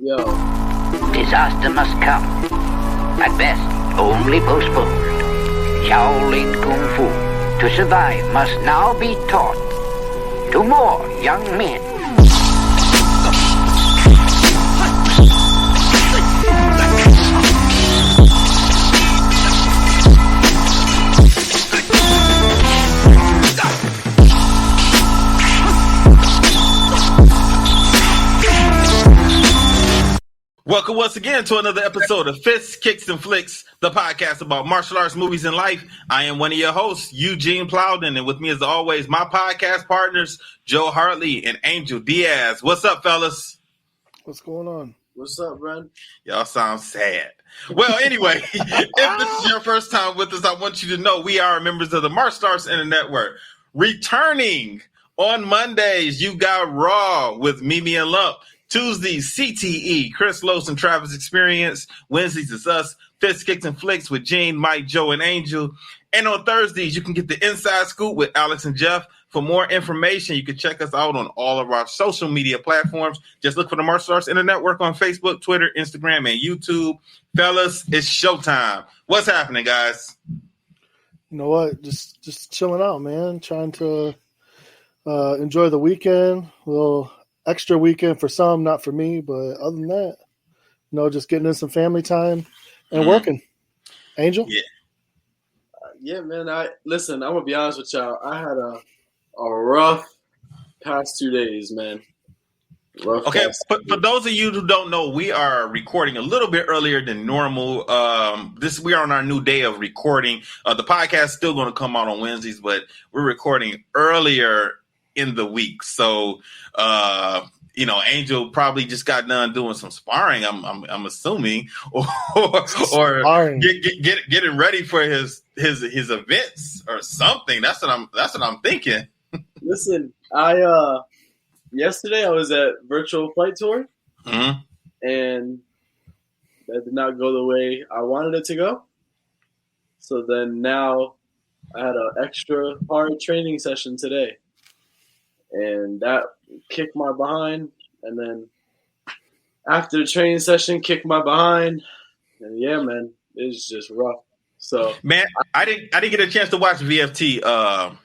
Yo. Disaster must come. At best, only postponed. Shaolin Kung Fu, to survive, must now be taught to more young men. Welcome once again to another episode of Fists, Kicks, and Flicks, the podcast about martial arts, movies, and life. I am one of your hosts, Eugene Plowden, and with me as always, my podcast partners, Joe Hartley and Angel Diaz. What's up, fellas? What's going on? What's up, man? Y'all sound sad. Well, anyway, if this is your first time with us, I want you to know we are members of the Martial Arts Internet Network. Returning on Mondays, you got Raw with Mimi and Lump. Tuesdays, CTE, Chris Los and Travis Experience. Wednesdays is us, Fists, Kicks, and Flicks with Gene, Mike, Joe, and Angel. And on Thursdays, you can get the Inside Scoop with Alex and Jeff. For more information, you can check us out on all of our social media platforms. Just look for the Martial Arts Internet Network on Facebook, Twitter, Instagram, and YouTube. Fellas, it's showtime. What's happening, guys? You know what? Just chilling out, man. Trying to enjoy the weekend. A little extra weekend for some, not for me, but other than that, just getting in some family time and working. Angel? Yeah, man. I'm gonna be honest with y'all. I had a rough past 2 days, man. Okay, for those of you who don't know, we are recording a little bit earlier than normal. We are on our new day of recording. The podcast is still going to come out on Wednesdays, but we're recording earlier in the week. So, Angel probably just got done doing some sparring. I'm assuming, or getting ready for his events or something. That's what I'm thinking. Listen, yesterday I was at Virtual Flight Tour, and that did not go the way I wanted it to go. So then now I had an extra hard training session today. And that kicked my behind. And then after the training session, kicked my behind. And yeah, man, it was just rough. So, man, I didn't get a chance to watch VFT. How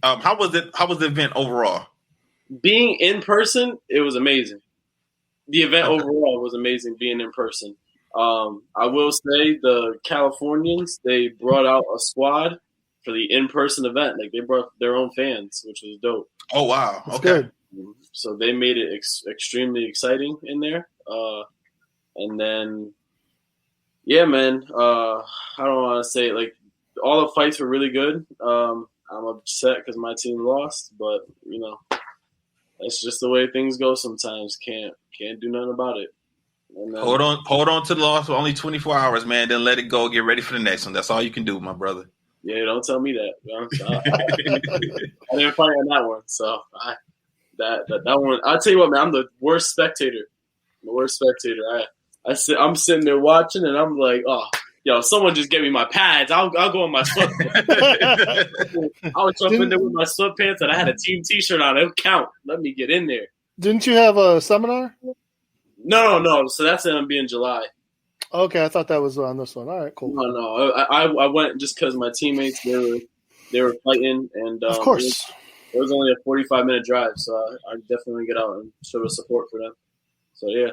was it? How was the event overall? Being in person, it was amazing. The event overall was amazing. Being in person, I will say the Californians, they brought out a squad for the in-person event. Like, they brought their own fans, which was dope. Oh, wow. That's okay. Good. So they made it extremely exciting in there. And then, yeah, man, I don't want to say it. Like, all the fights were really good. I'm upset because my team lost, but, that's just the way things go sometimes. Can't do nothing about it. And then, hold on to the loss for only 24 hours, man. Then let it go. Get ready for the next one. That's all you can do, my brother. Yeah, don't tell me that. I didn't fight on that one, so that one. I'll tell you what, man. I'm the worst spectator. I'm sitting there watching, and I'm like, oh, yo, someone just get me my pads. I'll go in my sweatpants. I was jumping there with my sweatpants, and I had a team T-shirt on. It'll count. Let me get in there. Didn't you have a seminar? No. So that's going to be in July. Okay, I thought that was on this one. All right, cool. No. I went just because my teammates they were fighting, and of course it was only a 45-minute drive, so I definitely get out and show the support for them. So yeah,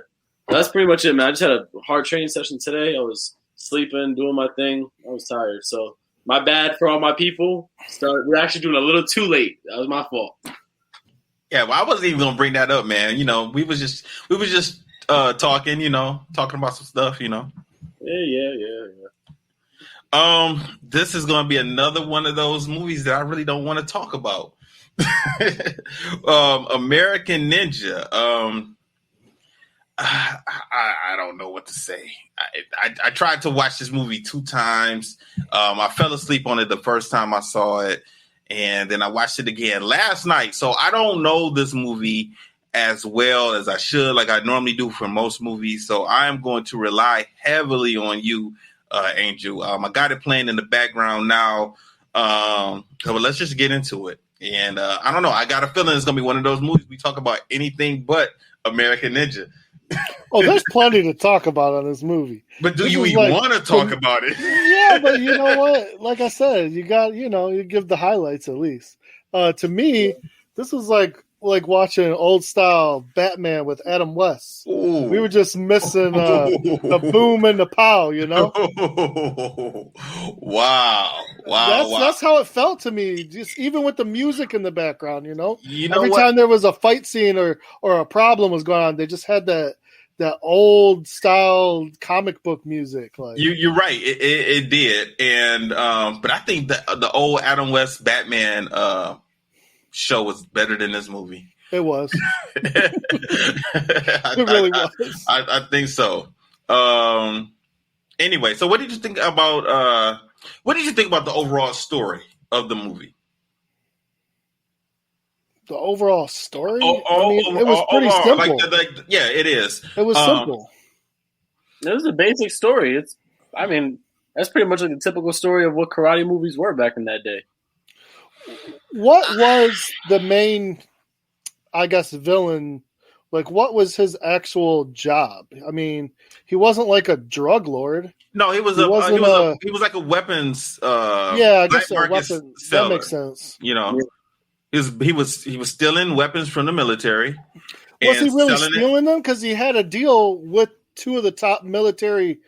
that's pretty much it, man. I just had a hard training session today. I was sleeping, doing my thing. I was tired, so my bad for all my people. We're actually doing a little too late. That was my fault. Yeah, well, I wasn't even gonna bring that up, man. We was just talking about some stuff, Yeah. This is going to be another one of those movies that I really don't want to talk about. American Ninja. I don't know what to say. I tried to watch this movie 2 times. I fell asleep on it the first time I saw it, and then I watched it again last night. So I don't know this movie as well as I should, like I normally do for most movies. So I am going to rely heavily on you, Angel. I got it playing in the background now. But let's just get into it. And I don't know. I got a feeling it's going to be one of those movies we talk about anything but American Ninja. Oh, there's plenty to talk about on this movie. But do This you is even like want to talk about it? Yeah, but you know what? Like I said, you got you give the highlights at least. To me, this was like watching old style Batman with Adam West. Ooh. We were just missing the boom and the pow, Wow. That's how it felt to me. Just even with the music in the background, You know every what? time there was a fight scene or a problem was going on, they just had that old style comic book music. Like You're right. It did, and but I think the old Adam West Batman show was better than this movie. It was. It really was. I think so. Anyway, so what did you think about the overall story of the movie? The overall story? It was pretty simple. Yeah, it is. It was simple. It was a basic story. That's pretty much like the typical story of what karate movies were back in that day. What was the main, I guess, villain? Like, what was his actual job? I mean, he wasn't like a drug lord. No, he was like a weapons. I guess a weapon. That makes sense. He was stealing weapons from the military. Was he really stealing them? Because he had a deal with two of the top military.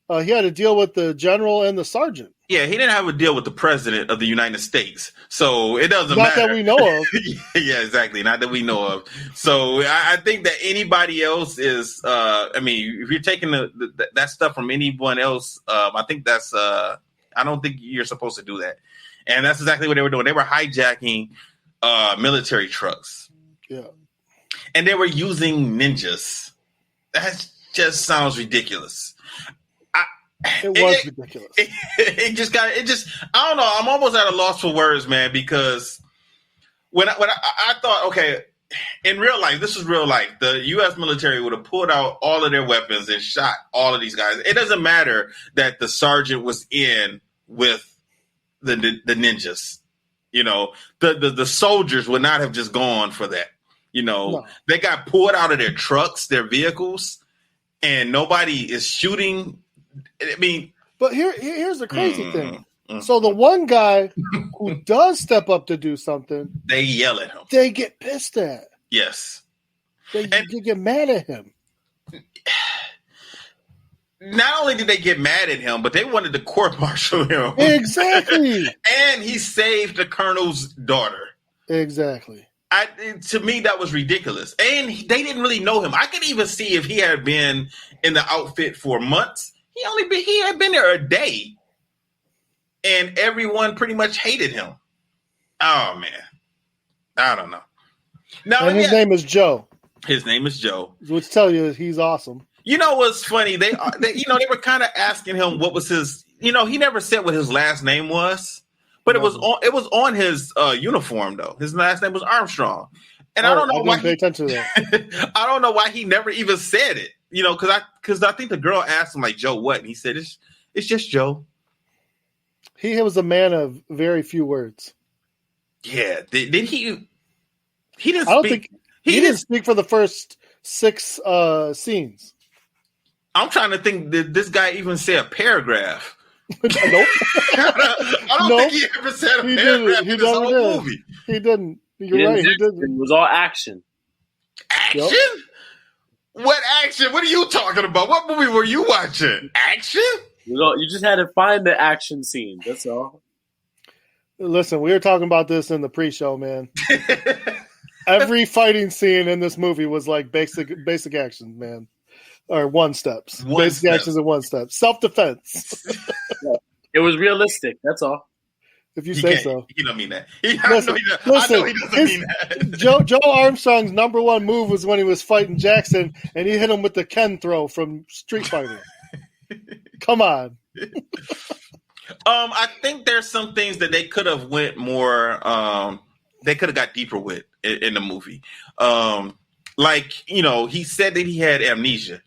He had a deal with the general and the sergeant. Yeah, he didn't have a deal with the president of the United States, so it doesn't matter. Not that we know of. Yeah, exactly. Not that we know of. So I think that anybody else is. If you're taking that stuff from anyone else, I think that's. I don't think you're supposed to do that, and that's exactly what they were doing. They were hijacking military trucks. Yeah, and they were using ninjas. That just sounds ridiculous. It was ridiculous. I don't know. I'm almost at a loss for words, man, because when I thought, okay, in real life, this is real life, the U.S. military would have pulled out all of their weapons and shot all of these guys. It doesn't matter that the sergeant was in with the ninjas. The soldiers would not have just gone for that. No. They got pulled out of their trucks, their vehicles, and nobody is shooting. But here's the crazy thing. So the one guy who does step up to do something, they yell at him. They get pissed at. Yes. They get mad at him. Not only did they get mad at him, but they wanted to court-martial him. Exactly. And he saved the colonel's daughter. Exactly. To me, that was ridiculous. And they didn't really know him. I could even see if he had been in the outfit for months. He had been there a day, and everyone pretty much hated him. Oh man, I don't know. And his name is Joe. His name is Joe, which tell you he's awesome. You know what's funny? They were kind of asking him what was his. He never said what his last name was, but it was on his uniform though. His last name was Armstrong, and I don't know why. Pay attention to that. I don't know why he never even said it. Because I think the girl asked him like, Joe what? And he said, it's just Joe. He was a man of very few words. Yeah. Did he? He didn't. I don't think he didn't speak for the first 6 scenes. I'm trying to think. Did this guy even say a paragraph? Nope. I don't think he ever said a paragraph in this whole movie. He didn't. You're right. He didn't. It was all action. Action? Yep. What action? What are you talking about? What movie were you watching? Action? You just had to find the action scene. That's all. Listen, we were talking about this in the pre-show, man. Every fighting scene in this movie was like basic actions, man. Or one steps. Basic actions and one step. Self-defense. It was realistic. That's all. If you say so. He don't mean that. I know he doesn't mean that. Joe Armstrong's number one move was when he was fighting Jackson, and he hit him with the Ken throw from Street Fighter. Come on. I think there's some things that they could have went more. They could have got deeper with in the movie. He said that he had amnesia,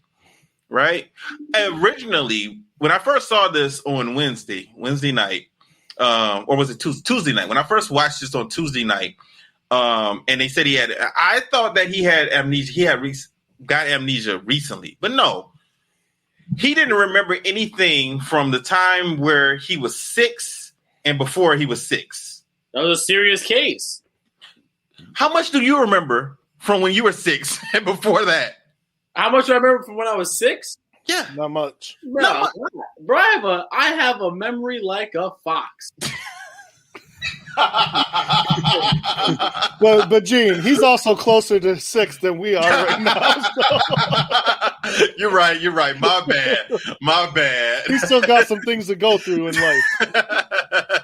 right? Originally, when I first saw this on Wednesday night. Or was it Tuesday night? When I first watched this on Tuesday night, and they said I thought that he had amnesia. He had got amnesia recently, but no, he didn't remember anything from the time where he was 6 and before he was 6. That was a serious case. How much do you remember from when you were 6 and before that? How much do I remember from when I was 6? Yeah, Not much. Bro, I have a memory like a fox. But Gene, he's also closer to 6 than we are right now. So. You're right. My bad. He's still got some things to go through in life.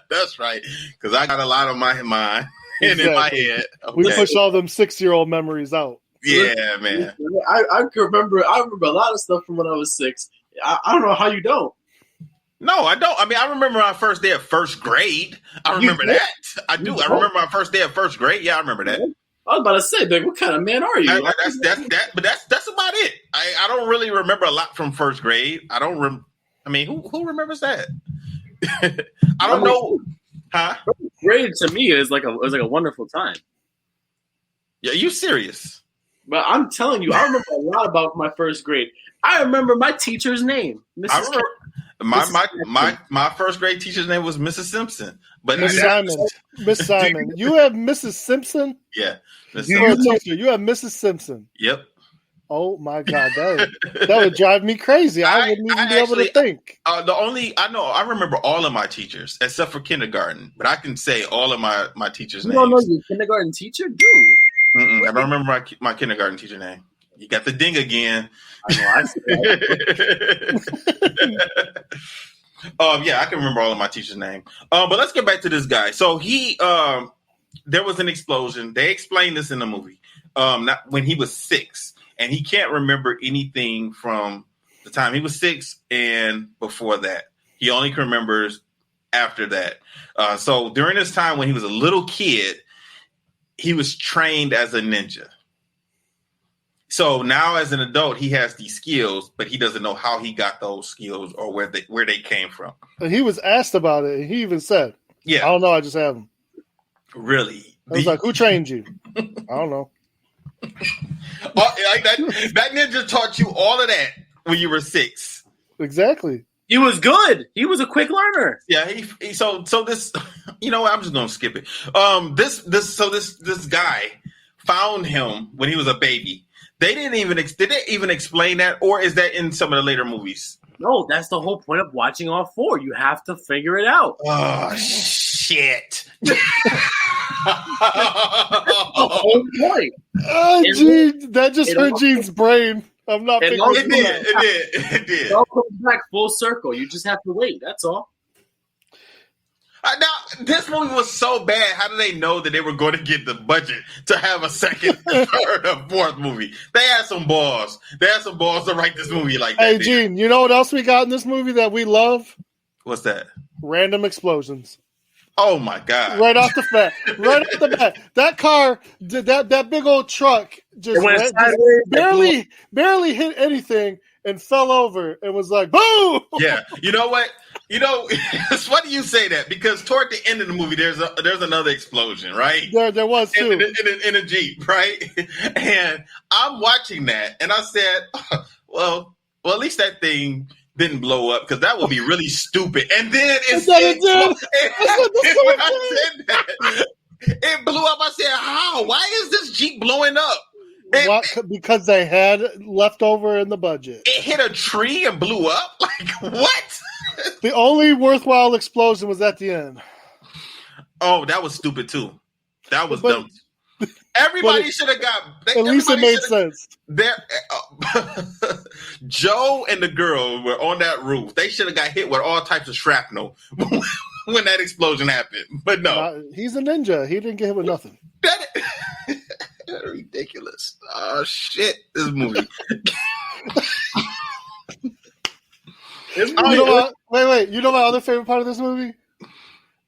That's right, because I got a lot on my mind and in my head. Okay. We push all them 6-year-old memories out. Yeah, man. I remember a lot of stuff from when I was 6. I don't know how you don't. No, I don't. I mean, I remember my first day of first grade. I remember that. I do. I remember my first day of first grade. Yeah, I remember that. I was about to say, like, what kind of man are you? That's about it. I don't really remember a lot from first grade. I don't. I mean, who remembers that? I don't know. Huh? First grade to me is like a wonderful time. Yeah, you serious? But I'm telling you, I remember a lot about my first grade. I remember my teacher's name, Mrs. I remember my first grade teacher's name was Mrs. Simpson. But Miss Simon. You have Mrs. Simpson? Yeah. You have Mrs. Simpson. Yep. Oh my God, that would drive me crazy. I wouldn't even be able to think. I remember all of my teachers except for kindergarten, but I can say all of my teachers' names. You don't know your kindergarten teacher, dude? I don't remember my kindergarten teacher name. You got the ding again. I know. I see that. Yeah, I can remember all of my teachers' name. But let's get back to this guy. So there was an explosion. They explained this in the movie. When he was 6, and he can't remember anything from the time he was 6 and before that. He only can remember after that. So during this time when he was a little kid, he was trained as a ninja. So now as an adult, he has these skills, but he doesn't know how he got those skills or where they came from. And he was asked about it, and he even said, "Yeah, I don't know. I just have them." Really? I was like, "Who trained you?" I don't know. That ninja taught you all of that when you were 6. Exactly. He was good. He was a quick learner. Yeah. So this, you know what? I'm just gonna skip it. This guy found him when he was a baby. Did they even explain that, or is that in some of the later movies? No, that's the whole point of watching all 4. You have to figure it out. Oh shit! The whole point. Gene, that just hurt Gene's brain. I'm not figuring It did. It all comes back full circle. You just have to wait. That's all. Now, this movie was so bad. How do they know that they were going to get the budget to have a second, third, or fourth movie? They had some balls. They had some balls to write this movie like that. Hey, Gene, you know what else we got in this movie that we love? What's that? Random explosions. Oh, my God. Right off the bat. That car, that big old truck just barely hit anything and fell over and was like, boom! Yeah. You know what? It's funny you say that because toward the end of the movie, there's another explosion, right? There was too. In a Jeep, right? And I'm watching that, and I said, well, at least that thing didn't blow up because that would be really stupid. And then it blew up. I said, how? Why is this Jeep blowing up? Because they had leftover in the budget. It hit a tree and blew up? Like, what? The only worthwhile explosion was at the end. Oh, that was stupid, too. That was dumb. Everybody should have got... At least it made sense. Joe and the girl were on that roof. They should have got hit with all types of shrapnel when that explosion happened. But no. He's a ninja. He didn't get hit with nothing. That's ridiculous. Oh, shit. This movie. Wait. You know my other favorite part of this movie?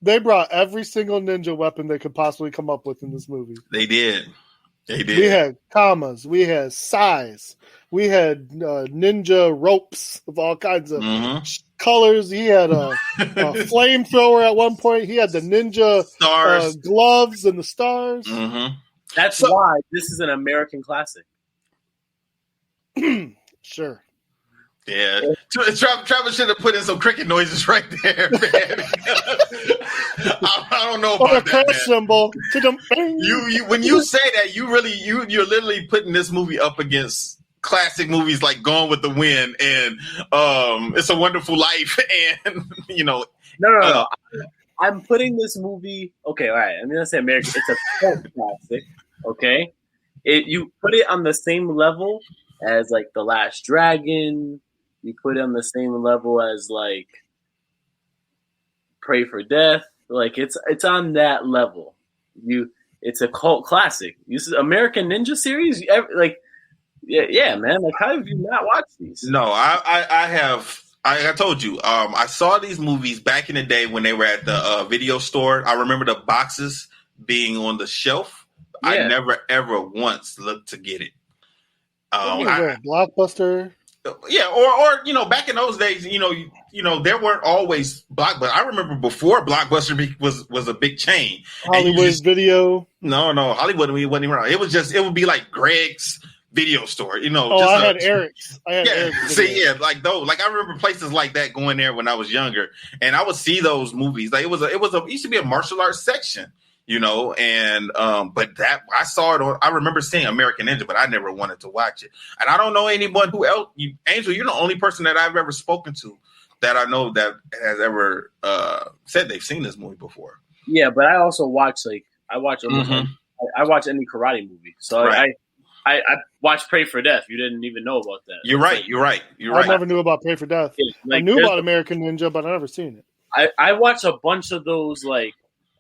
They brought every single ninja weapon they could possibly come up with in this movie. They did. We had commas. We had sais. We had ninja ropes of all kinds of colors. He had a flamethrower at one point. He had the ninja stars, gloves, and the stars. That's why this is an American classic. Sure. Yeah, Travis should have put in some cricket noises right there, man. I don't know about that, man. Symbol. You when you say that, you're literally putting this movie up against classic movies like Gone with the Wind and It's a Wonderful Life, and No. I'm putting this movie. Okay, all right. I'm gonna say American. It's a cult classic. Okay, you put it on the same level as like The Last Dragon. You put it on the same level as like Pray for Death. Like it's on that level. It's a cult classic. American Ninja series. Like yeah, man. Like how have you not watched these? No, I have. I told you. I saw these movies back in the day when they were at the video store. I remember the boxes being on the shelf. Yeah. I never ever once looked to get it. Blockbuster. Yeah, or back in those days, there weren't always Blockbuster. I remember before Blockbuster was a big chain. Hollywood Video. No, Hollywood wasn't even around. It would be like Greg's video store. I had Eric's. Eric's see, like those. Like I remember places like that going there when I was younger, and I would see those movies. Like it used to be a martial arts section. But that I saw it on. I remember seeing American Ninja, but I never wanted to watch it. And I don't know anyone who else. Angel, you're the only person that I've ever spoken to that I know that has ever said they've seen this movie before. Yeah, but I also watch I watch any karate movie. So right. I watched Pray for Death. You didn't even know about that. You're right. I never knew about Pray for Death. I knew about American Ninja, but I never seen it. I watched a bunch of those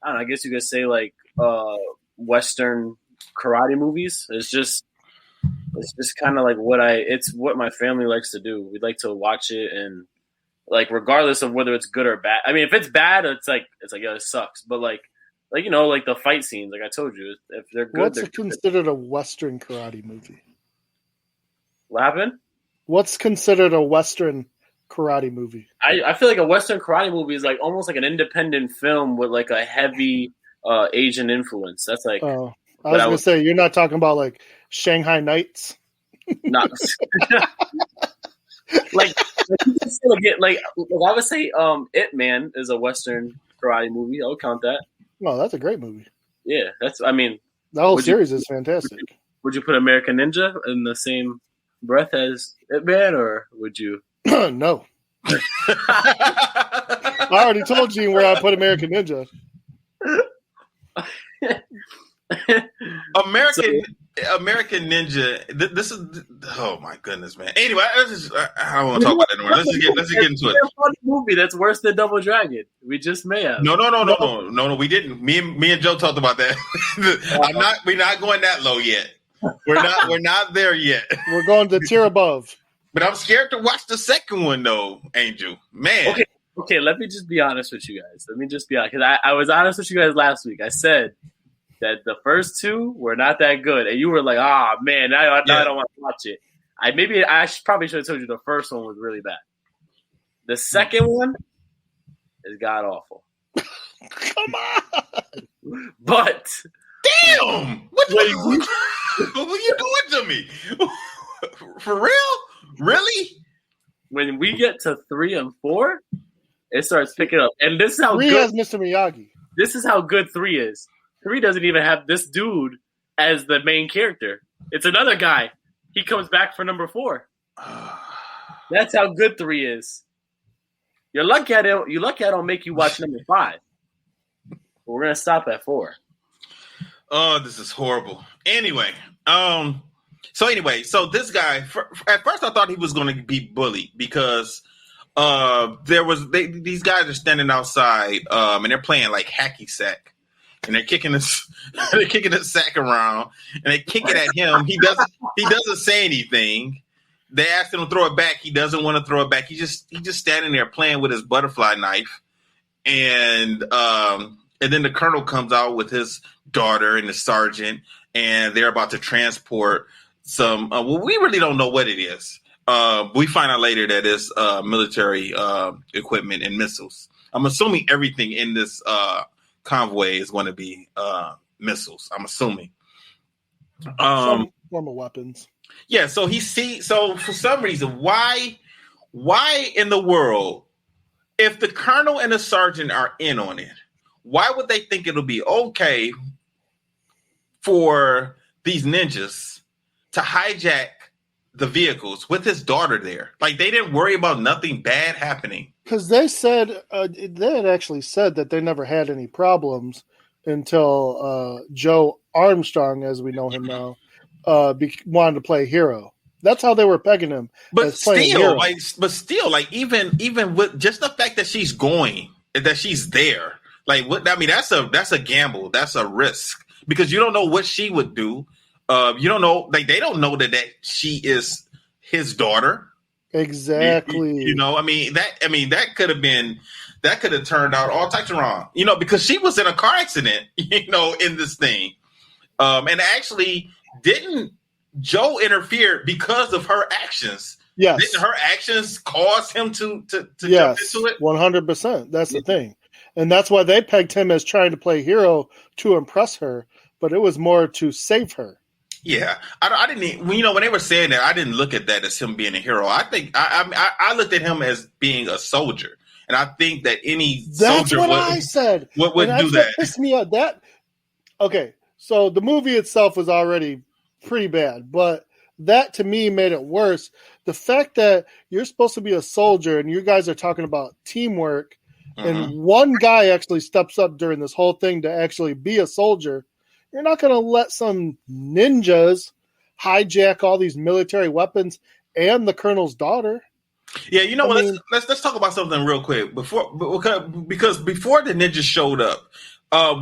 I don't know, I guess you could say Western karate movies. It's just kind of like it's what my family likes to do. We like to watch it and regardless of whether it's good or bad. I mean, if it's bad, it's like yeah, it sucks. But the fight scenes, like I told you, if they're good, what's considered a Western karate movie? What happened? What's considered a Western karate movie? I feel like a Western karate movie is almost like an independent film with a heavy Asian influence. That's I was gonna say you're not talking about Shanghai Nights. Not you can still get I would say Ip Man is a Western karate movie. I'll count that. Oh, that's a great movie. Yeah, the whole series is fantastic. Would you put American Ninja in the same breath as Ip Man, or would you? No. I already told you where I put American Ninja. American Ninja. This is oh my goodness, man. Anyway, I don't want to talk about that anymore. Let's just get into it. It's a funny movie that's worse than Double Dragon. We just may have. No. We didn't. Me and Joe talked about that. We're not going that low yet. We're not there yet. We're going to tier above. But I'm scared to watch the second one, though, Angel. Man. Okay. Let me just be honest with you guys. Because I was honest with you guys last week. I said that the first two were not that good, and you were like, man, now I don't want to watch it. I probably should have told you the first one was really bad. The second one is god awful. Come on. But damn, what are you doing to me? For real? Really? When we get to 3 and 4, it starts picking up. And this is how 3 good has Mr. Miyagi. This is how good 3 is. 3 doesn't even have this dude as the main character. It's another guy. He comes back for number 4. That's how good 3 is. You're lucky I don't make you watch number 5. But we're gonna stop at 4. Oh, this is horrible. Anyway, so this guy, at first I thought he was going to be bullied because these guys are standing outside and they're playing hacky sack, and they're kicking the sack around and they kick it at him. He doesn't say anything. They ask him to throw it back. He doesn't want to throw it back. He's just standing there playing with his butterfly knife, and then the colonel comes out with his daughter and the sergeant, and they're about to transport some. We really don't know what it is. We find out later that it's military equipment and missiles. I'm assuming everything in this convoy is going to be missiles. I'm assuming. Some form of weapons. Yeah, so for some reason, why in the world, if the colonel and the sergeant are in on it, why would they think it'll be okay for these ninjas to hijack the vehicles with his daughter there? Like, they didn't worry about nothing bad happening. Because they said they had actually said that they never had any problems until Joe Armstrong, as we know him now, wanted to play hero. That's how they were pegging him. But still, like even with just the fact that she's going, that she's there, like what I mean, that's a gamble, that's a risk, because you don't know what she would do. You don't know, like they don't know that she is his daughter. Exactly. You know, that could have turned out all types of wrong. You know, because she was in a car accident, you know, in this thing, and actually didn't. Joe interfered because of her actions. Yes. Didn't her actions cause him to yes, jump into it? 100%. That's the thing. And that's why they pegged him as trying to play hero to impress her, but it was more to save her. Yeah. I didn't, you know, when they were saying that, I didn't look at that as him being a hero. I think I looked at him as being a soldier. And I think that any soldier I said. would do that. Pissed me out. Okay, so the movie itself was already pretty bad, but that to me made it worse. The fact that you're supposed to be a soldier and you guys are talking about teamwork, and one guy actually steps up during this whole thing to actually be a soldier. You're not going to let some ninjas hijack all these military weapons and the colonel's daughter. Yeah, you know what? Let's talk about something real quick because before the ninjas showed up,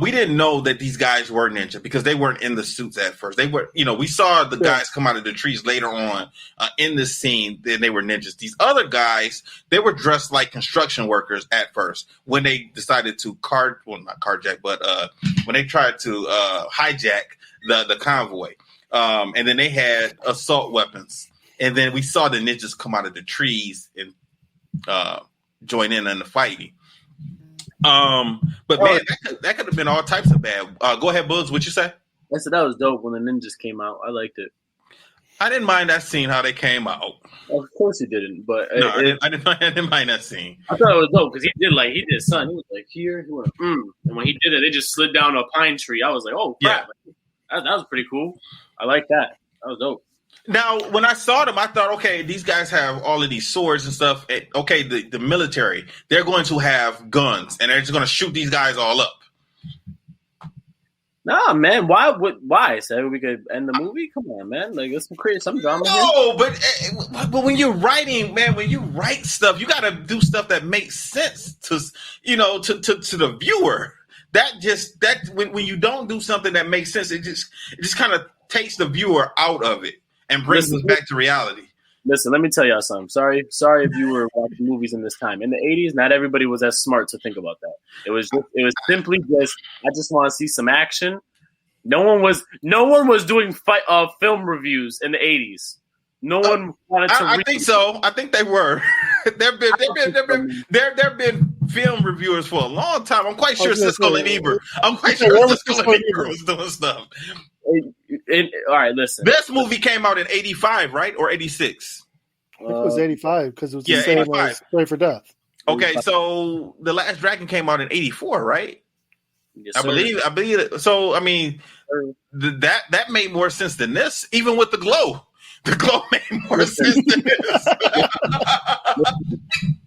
we didn't know that these guys were ninja because they weren't in the suits at first. They were, you know, we saw the guys come out of the trees later on in this scene. Then they were ninjas. These other guys, they were dressed like construction workers at first when they decided to not carjack, but when they tried to hijack the convoy. And then they had assault weapons. And then we saw the ninjas come out of the trees and join in on the fighting. But man, that could have been all types of bad. Go ahead, Bugs. What you say? I said that was dope when the ninjas came out. I liked it. I didn't mind that scene how they came out. Of course you didn't, but no, I didn't mind that scene. I thought it was dope because he did something. He was like here, he went and when he did it, they just slid down a pine tree. I was like, oh crap, that was pretty cool. I like that. That was dope. Now, when I saw them, I thought, okay, these guys have all of these swords and stuff. Okay, the military, they're going to have guns, and they're just going to shoot these guys all up. Nah, man. Why? So we could end the movie? Come on, man. Like, let's create some drama here. No, but when you're writing, man, when you write stuff, you got to do stuff that makes sense to the viewer. When you don't do something that makes sense, it just kind of takes the viewer out of it and brings us back to reality. Listen, let me tell y'all something. Sorry if you were watching movies in this time. In the 80s, not everybody was as smart to think about that. It was simply just, I just want to see some action. No one was doing film reviews in the 80s. No one wanted to. I think so. I think they were. There've been film reviewers for a long time. I'm quite sure Siskel and Ebert. Was doing stuff. All right, listen. This movie came out in 85, right? Or 86? I think it was 85 because it was the same as Play for Death. Okay, so The Last Dragon came out in 84, right? Yes, I believe. So, I mean, that made more sense than this, even with the glow. The glow made more sense than this.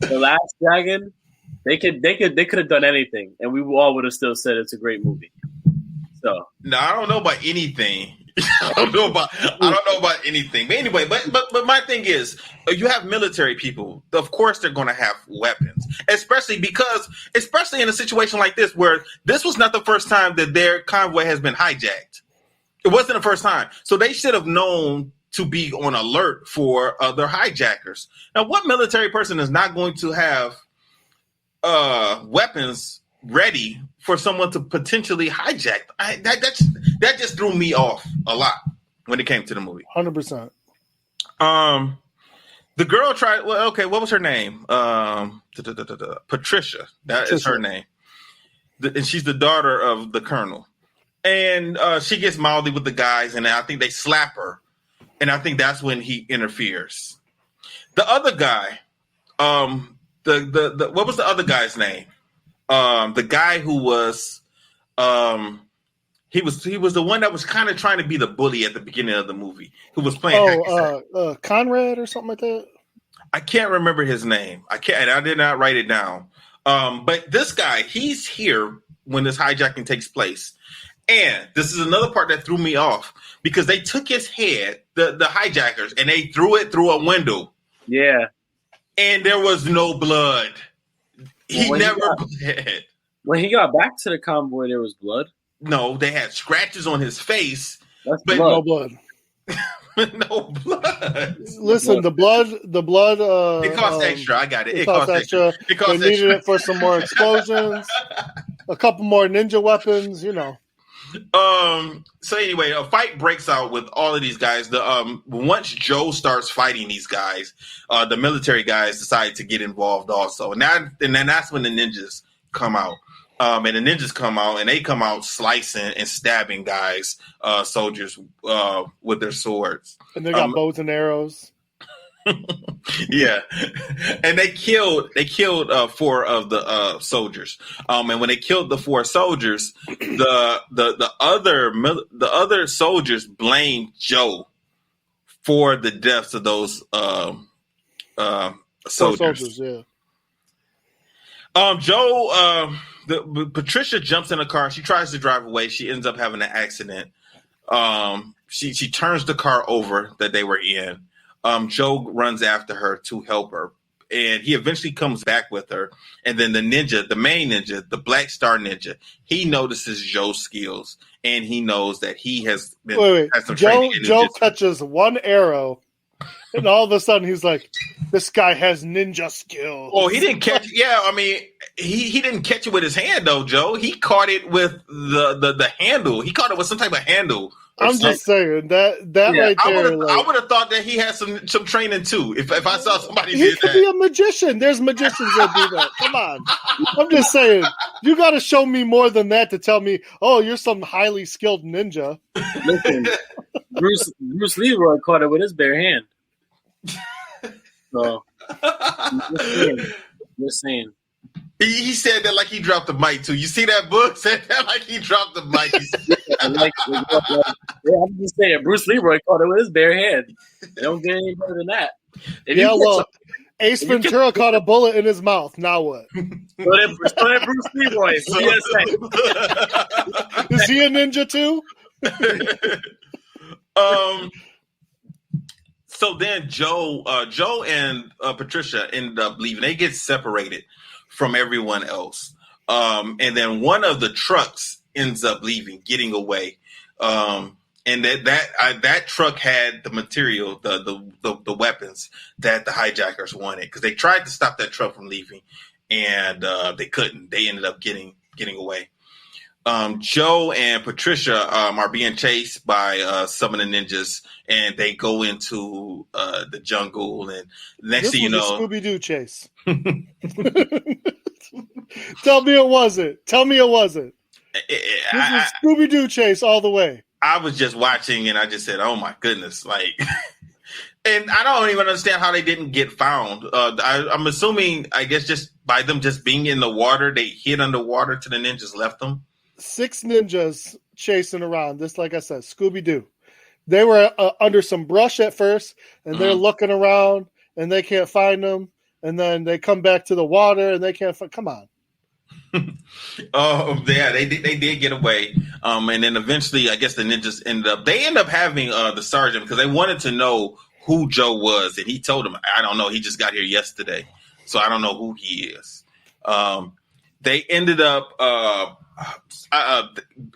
The Last Dragon, they could have done anything, and we all would have still said it's a great movie. So no, I don't know about anything. I don't know about anything. But anyway, but my thing is, you have military people. Of course, they're going to have weapons, especially in a situation like this, where this was not the first time that their convoy has been hijacked. It wasn't the first time, so they should have known to be on alert for other hijackers. Now, what military person is not going to have weapons ready for someone to potentially hijack? That just threw me off a lot when it came to the movie. 100%. The girl tried. Well, okay, what was her name? Patricia. That is her name, and she's the daughter of the colonel. And she gets mouthy with the guys, and I think they slap her. And I think that's when he interferes. The other guy, the what was the other guy's name? The guy who was, he was the one that was kind of trying to be the bully at the beginning of the movie, who was playing. Conrad or something like that. I can't remember his name. I did not write it down. But this guy, he's here when this hijacking takes place. And this is another part that threw me off because they took his head, the hijackers, and they threw it through a window. Yeah. And there was no blood. Bled. When he got back to the convoy, there was blood. No, they had scratches on his face. That's but blood. No blood. No blood. Listen, the blood. It cost extra. I got it. It cost extra. They needed it for some more explosions, a couple more ninja weapons. So anyway, a fight breaks out with all of these guys. Once Joe starts fighting these guys, the military guys decide to get involved also. And then that's when the ninjas come out. And the ninjas come out, and they come out slicing and stabbing guys, soldiers, with their swords. And they got bows and arrows. Yeah, and they killed 4 of the soldiers. And when they killed the 4 soldiers, the other soldiers blamed Joe for the deaths of those soldiers. Yeah. Patricia jumps in a car. She tries to drive away. She ends up having an accident. She turns the car over that they were in. Joe runs after her to help her, and he eventually comes back with her. And then the ninja, the main ninja, the Black Star Ninja, he notices Joe's skills, and he knows that he has been. Has some training in Joe catches one arrow, and all of a sudden he's like, "This guy has ninja skills." Oh, he didn't catch. Yeah, I mean, he didn't catch it with his hand though, Joe. He caught it with the handle. He caught it with some type of handle. I'm just saying that right there. I would have thought that he had some training too. If I saw somebody, he could be a magician. There's magicians that do that. Come on, I'm just saying. You got to show me more than that to tell me, oh, you're some highly skilled ninja. Listen, Bruce Leroy caught it with his bare hand. So, just saying. He said that like he dropped the mic too. You see that book? Said that like he dropped the mic. I'm just saying, Bruce Leroy caught it with his bare hand. They don't get any better than that. Ace Ventura caught a bullet in his mouth. Now what? So that Bruce Leroy. Is he a ninja too? So then Joe and Patricia end up leaving. They get separated from everyone else. And then one of the trucks ends up leaving, getting away. And that truck had the material, the weapons that the hijackers wanted, because they tried to stop that truck from leaving, and they couldn't. They ended up getting away. Joe and Patricia are being chased by some of the ninjas, and they go into the jungle. And next thing you know, Scooby-Doo chase. Tell me it wasn't. This is Scooby-Doo chase all the way. I was just watching, and I just said, "Oh my goodness!" Like, and I don't even understand how they didn't get found. I'm assuming, I guess, just by them just being in the water, they hid underwater till the ninjas left them. 6 ninjas chasing around. This, like I said, Scooby-Doo. They were under some brush at first, and they're looking around, and they can't find them. And then they come back to the water, and they can't find. Come on. Oh yeah, they did get away. And then eventually, I guess the ninjas end up having the sergeant, because they wanted to know who Joe was, and he told them, "I don't know. He just got here yesterday, so I don't know who he is." They ended up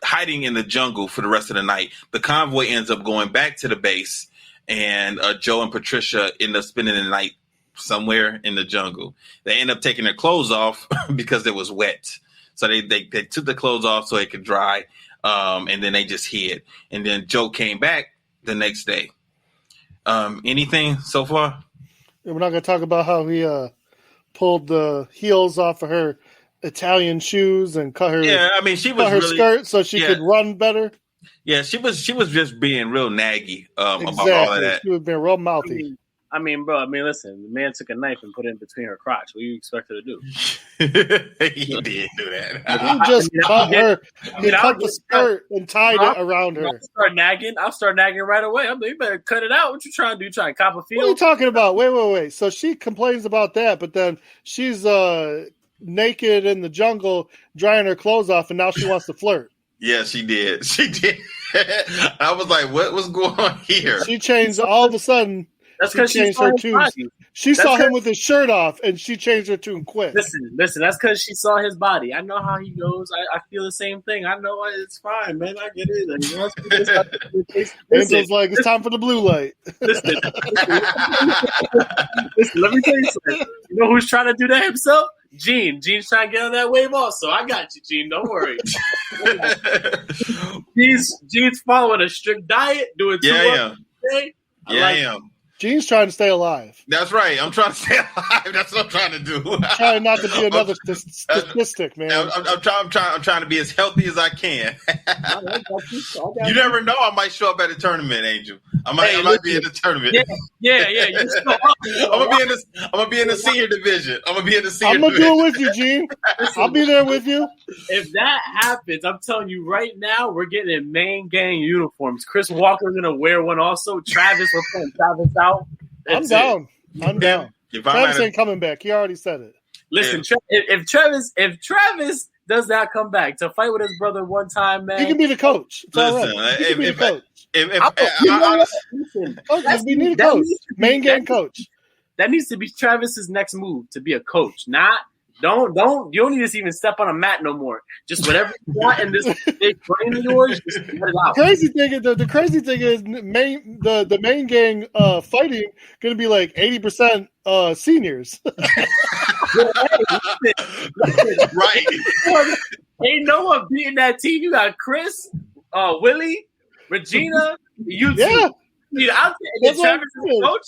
hiding in the jungle for the rest of the night. The convoy ends up going back to the base, and Joe and Patricia end up spending the night somewhere in the jungle. They end up taking their clothes off because it was wet. So they took the clothes off so it could dry, and then they just hid. And then Joe came back the next day. Anything so far? We're not going to talk about how he pulled the heels off of her Italian shoes and cut her. Yeah, I mean, she was cut her really, skirt so she could run better. Yeah, she was just being real naggy about Exactly. all of that. She was being real mouthy. I mean, bro. I mean, listen. The man took a knife and put it in between her crotch. What do you expect her to do? He did do that. He just cut her. He I'll cut the get- skirt and tied it around her. I'll start nagging right away. I'm like, you better cut it out. What you trying to do? You trying to cop a What are you field? talking about? Wait. So she complains about that, but then she's naked in the jungle drying her clothes off, and now she wants to flirt. Yeah, she did. She did. I was like, what was going on here? She changed all of a sudden. That's because she changed saw her his tune. body. She saw him with his shirt off, and she changed her tune quick. Listen. That's because she saw his body. I know how he goes. I feel the same thing. I know it's fine, man. I get it. Like, Angel's like, it's time for the blue light. Listen, let me tell you something. You know who's trying to do that himself? Gene. Gene's trying to get on that wave also. I got you, Gene. Don't worry. Gene's following a strict diet, doing 2 hours a day. I am. Gene's trying to stay alive. That's right. I'm trying to stay alive. That's what I'm trying to do. Trying not to be another statistic, man. I'm trying to be as healthy as I can. You never know. I might show up at a tournament, Angel. I might be in the tournament. Yeah. You're still up. I'm gonna be in the senior division. I'm gonna do it with you, Gene. I'll be there with you. If that happens, I'm telling you right now, we're getting in main gang uniforms. Chris Walker's gonna wear one also. Travis, we're putting Travis out. I'm down. I'm down. Travis ain't coming back. He already said it. Listen, if Travis does not come back to fight with his brother one time, man, he can be the coach. It's listen, right. He can be the coach. We need a coach. Main game coach. That needs to be Travis's next move, to be a coach. You don't need to even step on a mat no more. Just whatever you want in this big brain of yours, just let it out. The crazy thing is the main gang fighting gonna be like 80% seniors. Right. Ain't no one beating that team. You got Chris, Willie, Regina, you two. Yeah. Travis as a coach.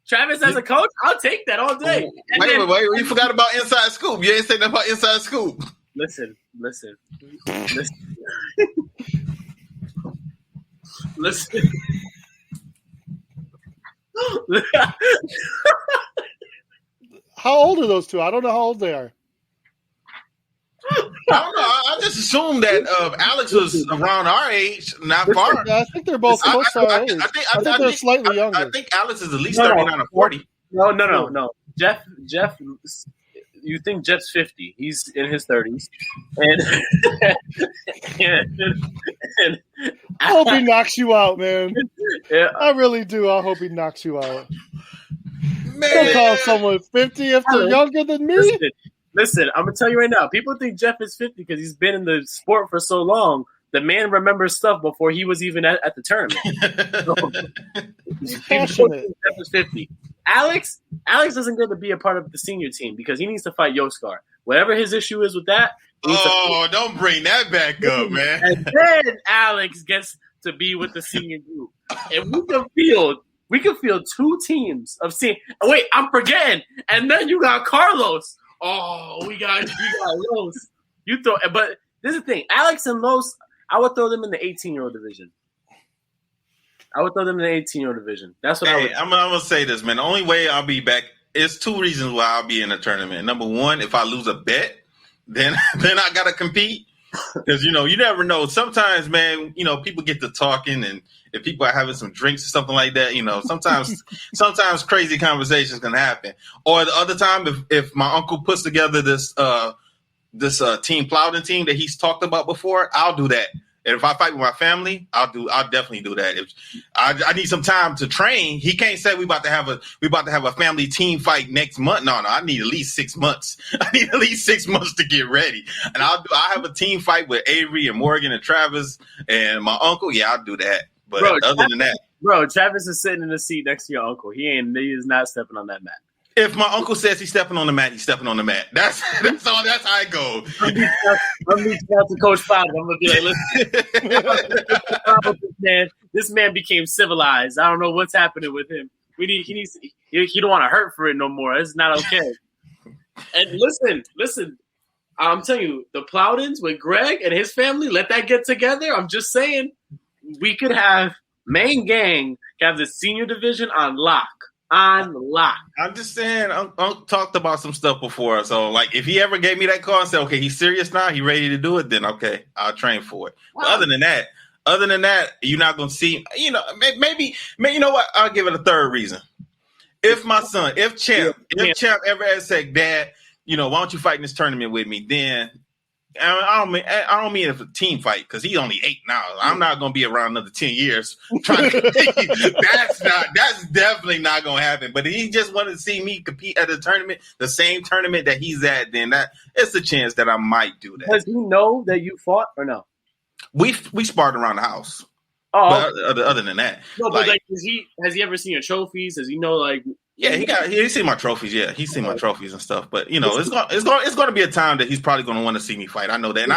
Travis as a coach, I'll take that all day. Wait, you forgot about Inside Scoop. You ain't saying nothing about Inside Scoop. Listen. How old are those two? I don't know how old they are. I don't know. I just assumed that Alex was around our age, not far. Yeah, I think they're both close to our age. I think they're slightly younger. I think Alex is at least 39 or 40. No. Jeff, you think Jeff's 50. He's in his 30s. And I hope he knocks you out, man. Yeah. I really do. I hope he knocks you out. Man. Don't call someone 50 if they're younger than me. Listen, I'm going to tell you right now. People think Jeff is 50 because he's been in the sport for so long. The man remembers stuff before he was even at the tournament. He's passionate. Jeff is 50. Alex doesn't get to be a part of the senior team because he needs to fight Yoskar. Whatever his issue is with that. Don't bring that back up, man. And then Alex gets to be with the senior group. And we can field 2 teams of senior. Wait, I'm forgetting. And then you got Carlos. Oh, we got Los. But this is the thing. Alex and Los, I would throw them in the 18-year-old division. That's what I would. I'm gonna say this, man. The only way I'll be back is 2 reasons why I'll be in a tournament. Number 1, if I lose a bet, then I gotta compete. Because you never know. Sometimes, man, people get to talking, and if people are having some drinks or something like that, sometimes crazy conversations can happen. Or the other time, if my uncle puts together this team Plowden team that he's talked about before, I'll do that. And if I fight with my family, I'll definitely do that. If I need some time to train, he can't say we about to have a family team fight next month. No, I need at least 6 months. I need at least 6 months to get ready. And I'll have a team fight with Avery and Morgan and Travis and my uncle. Yeah, I'll do that. But other than that, Travis is sitting in the seat next to your uncle. He is not stepping on that mat. If my uncle says he's stepping on the mat, he's stepping on the mat. That's all. That's how I go. I'm reaching out to Coach Plowden. I'm gonna be like, listen, this man became civilized. I don't know what's happening with him. He don't want to hurt for it no more. It's not okay. And listen. I'm telling you, the Plowdens with Greg and his family, let that get together. I'm just saying, we could have Main Gang have the senior division on lock. On lock. I'm just saying, Unc talked about some stuff before. So, like, if he ever gave me that call and said, okay, he's serious now, he ready to do it, then okay, I'll train for it. Wow. But other than that, you're not going to see, you know, maybe, you know what? I'll give it a third rereason. If my son, if Champ ever had said, Dad, you know, why don't you fight in this tournament with me? Then I don't mean it's a team fight because he's only 8 now. I'm not going to be around another 10 years trying to. That's definitely not going to happen. But if he just wanted to see me compete at a tournament, the same tournament that he's at, then it's a chance that I might do that. Does he know that you fought or no? We sparred around the house. Oh, but other than that, no. But like, has he ever seen your trophies? Does he know like? Yeah, he's seen my trophies. Yeah, he's seen my trophies and stuff. But you know, it's going to be a time that he's probably going to want to see me fight. I know that.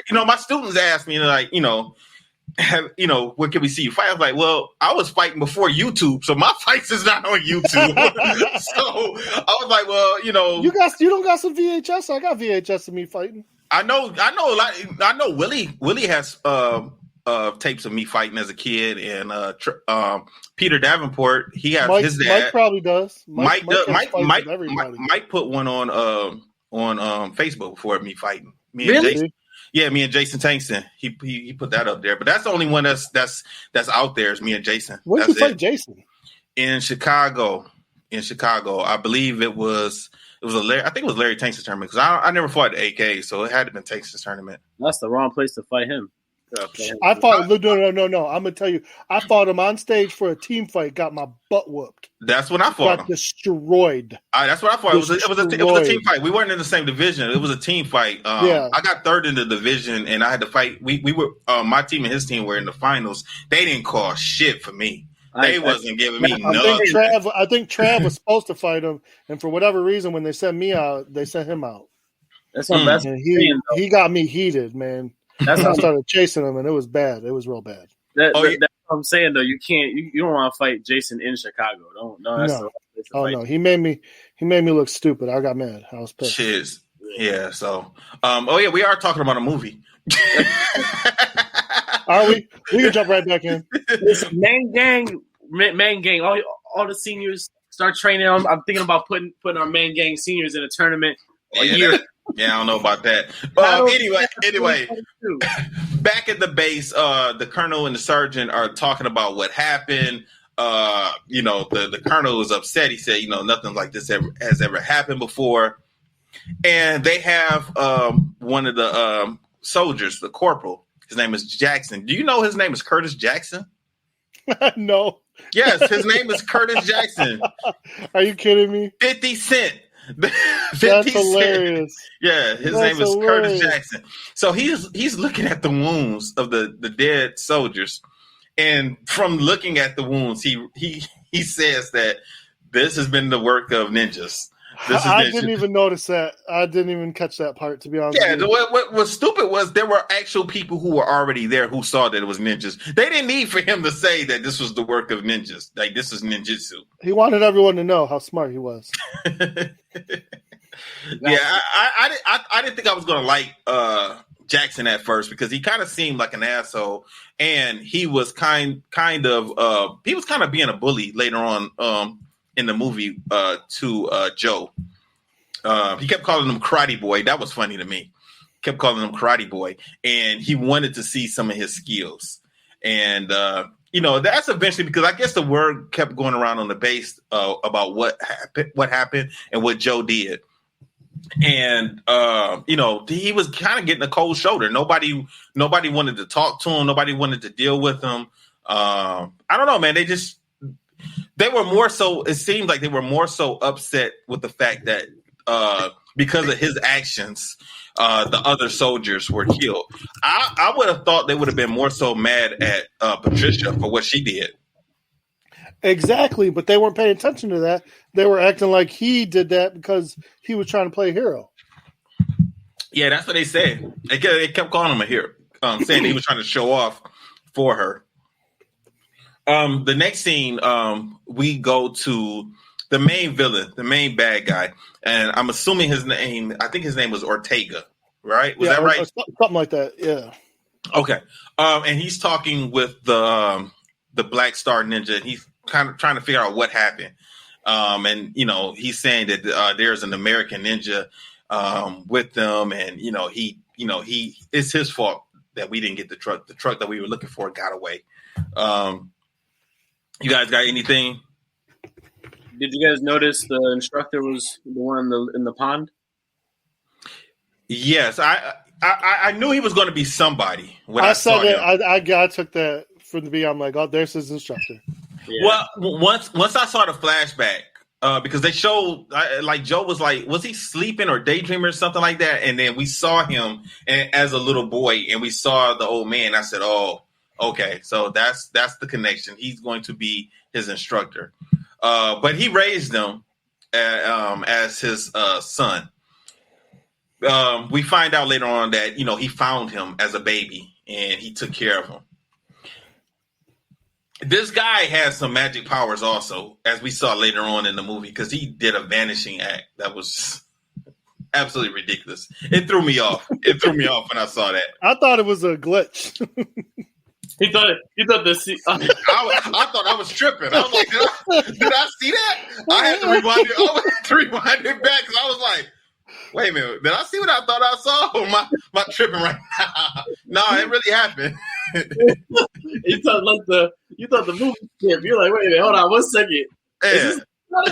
And my students ask me like, where can we see you fight? I was like, well, I was fighting before YouTube, so my fights is not on YouTube. So I was like, well, you don't got some VHS. I got VHS of me fighting. I know a lot. I know Willie has tapes of me fighting as a kid, and Peter Davenport, he has his dad. Mike probably does. Mike put one on Facebook before me fighting. Me and Jason. Yeah, me and Jason Tankson. He put that up there, but that's the only one that's out there is me and Jason. When did you fight Jason? In Chicago. I believe it was I think it was Larry Tankson's tournament because I never fought the AK, so it had to have been Tankson's tournament. That's the wrong place to fight him. I fought. No. I'm gonna tell you. I fought him on stage for a team fight. Got my butt whooped. That's when I fought him. Destroyed. That's what I fought. It was a team fight. We weren't in the same division. It was a team fight. I got third in the division, and I had to fight. We were my team and his team were in the finals. They didn't call shit for me. They wasn't giving me nothing. I think Trav was supposed to fight him, and for whatever reason, when they sent me out, they sent him out. That's what that's he got me heated, man. That's how I started chasing him, and it was bad. It was real bad. That's what I'm saying, though. You can't. You don't want to fight Jason in Chicago. No. He made me look stupid. I got mad. I was pissed. Cheers. Yeah. So, we are talking about a movie. Are we? We can jump right back in. Listen, main gang. All the seniors start training. I'm thinking about putting our main gang seniors in a tournament a year. Yeah, I don't know about that. Anyway, back at the base, the colonel and the sergeant are talking about what happened. The colonel was upset. He said, nothing like this has ever happened before. And they have one of the soldiers, the corporal. His name is Jackson. Do you know his name is Curtis Jackson? No. Yes, his name is Curtis Jackson. Are you kidding me? 50 Cent. 50 That's hilarious. Yeah, his name is Curtis Jackson. So he's looking at the wounds of the dead soldiers, and from looking at the wounds, he says that this has been the work of ninjas. I didn't even notice that. I didn't even catch that part, to be honest. Yeah, what was stupid was there were actual people who were already there who saw that it was ninjas. They didn't need for him to say that this was the work of ninjas. Like, this is ninjutsu. He wanted everyone to know how smart he was. Yeah, I didn't think I was going to like Jackson at first because he kind of seemed like an asshole, and he was kind of being a bully later on in the movie to Joe. He kept calling him Karate Boy. That was funny to me. Kept calling him Karate Boy, and he wanted to see some of his skills. And that's eventually because I guess the word kept going around on the base about what happened, and what Joe did. And he was kind of getting a cold shoulder. Nobody wanted to talk to him. Nobody wanted to deal with him. I don't know, man. They were more so. It seemed like they were more so upset with the fact that because of his actions, the other soldiers were killed. I would have thought they would have been more so mad at Patricia for what she did. Exactly, but they weren't paying attention to that. They were acting like he did that because he was trying to play a hero. Yeah, that's what they said. They kept calling him a hero, saying he was trying to show off for her. The next scene, we go to the main villain, the main bad guy, and I'm assuming his name. I think his name was Ortega, right? Was that right? Something like that. Yeah. Okay. And he's talking with the Black Star Ninja, and he's kind of trying to figure out what happened. And he's saying that there's an American ninja with them, and it's his fault that we didn't get the truck. The truck that we were looking for got away. You guys got anything? Did you guys notice the instructor was the one in the pond? Yes, I knew he was going to be somebody when I saw said him. it. I took that from the beginning. I'm like, oh, there's his instructor. Yeah. Well, once I saw the flashback, because they showed like Joe was he sleeping or daydreaming or something like that, and then we saw him as a little boy, and we saw the old man. I said, oh, okay, so that's the connection. He's going to be his instructor, but he raised him as his son. We find out later on that he found him as a baby and he took care of him. This guy has some magic powers also, as we saw later on in the movie, because he did a vanishing act that was absolutely ridiculous. It threw me off. It threw me off when I saw that. I thought it was a glitch. He thought this. I thought I was tripping. I was like, did I see that? I had to rewind it back because I was like, wait a minute, did I see what I thought I saw? Or am I tripping right now? No, it really happened. You thought the movie skip. You're like, wait a minute, hold on 1 second. Yeah. All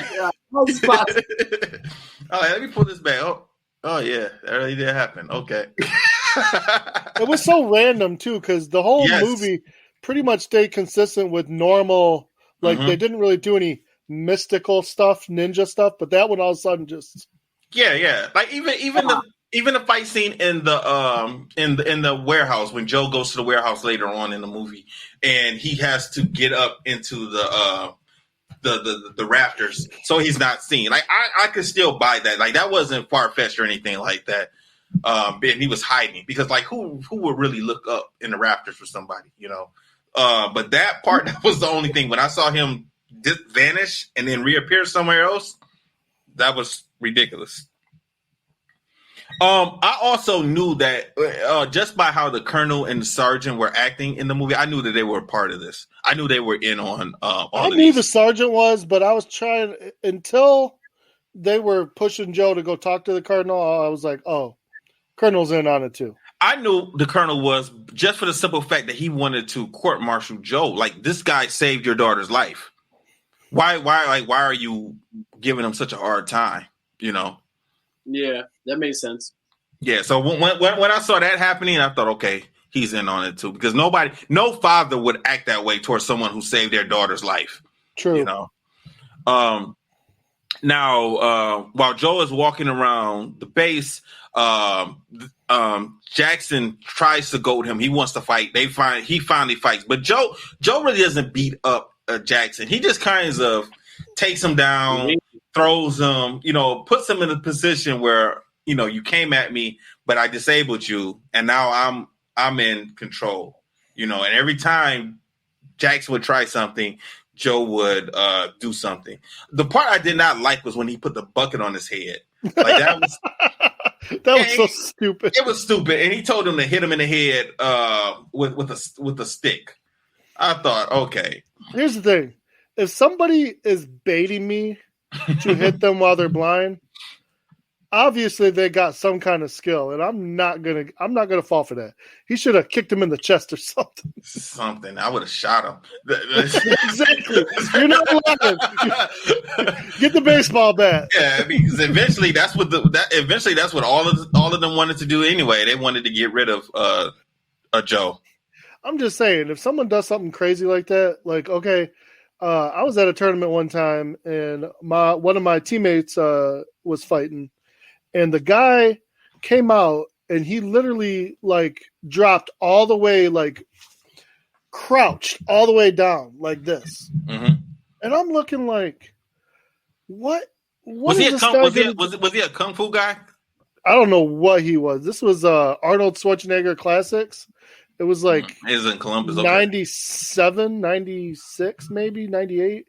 right, let me pull this back. Oh yeah, that really did happen. Okay. It was so random too, because the whole movie pretty much stayed consistent with normal. Like they didn't really do any mystical stuff, ninja stuff, but that one all of a sudden just. Yeah. Like even the fight scene in the warehouse when Joe goes to the warehouse later on in the movie, and he has to get up into the rafters so he's not seen. Like I could still buy that. Like that wasn't far fetched or anything like that. And he was hiding because like who would really look up in the rafters for somebody, But that part that was the only thing. When I saw him vanish and then reappear somewhere else, that was ridiculous. I also knew that just by how the colonel and the sergeant were acting in the movie, I knew that they were a part of this. I knew they were in on all I of knew these. the sergeant was, but I was trying until they were pushing Joe to go talk to the colonel. I was like, oh, colonel's in on it too. I knew the colonel was just for the simple fact that he wanted to court-martial Joe. Like, this guy saved your daughter's life. Why are you giving him such a hard time? Yeah, that makes sense. Yeah. So when I saw that happening, I thought, okay, he's in on it too, because no father would act that way towards someone who saved their daughter's life. True. Now, while Joe is walking around the base, Jackson tries to goad him. He wants to fight. He finally fights, but Joe really doesn't beat up Jackson. He just kind of takes him down, throws him, puts him in a position where you came at me, but I disabled you, and now I'm in control. And every time Jackson would try something, Joe would do something. The part I did not like was when he put the bucket on his head. Like that was that was so stupid. It was stupid, and he told him to hit him in the head with a stick. I thought, okay. Here's the thing: if somebody is baiting me to hit them while they're blind, obviously they got some kind of skill, and I'm not gonna fall for that. He should have kicked him in the chest or something. Something. I would have shot him. Exactly. You're not allowed. Get the baseball bat. Yeah, because eventually that's what all of them wanted to do anyway. They wanted to get rid of Joe. I'm just saying, if someone does something crazy like that, like, okay, I was at a tournament one time, and one of my teammates was fighting, and the guy came out, and he literally, like, dropped all the way, like, crouched all the way down, like this. Mm-hmm. And I'm looking like, what was he? Was he a kung fu guy? I don't know what he was. This was Arnold Schwarzenegger Classics. It was like he's in Columbus, 97, 96, maybe 98.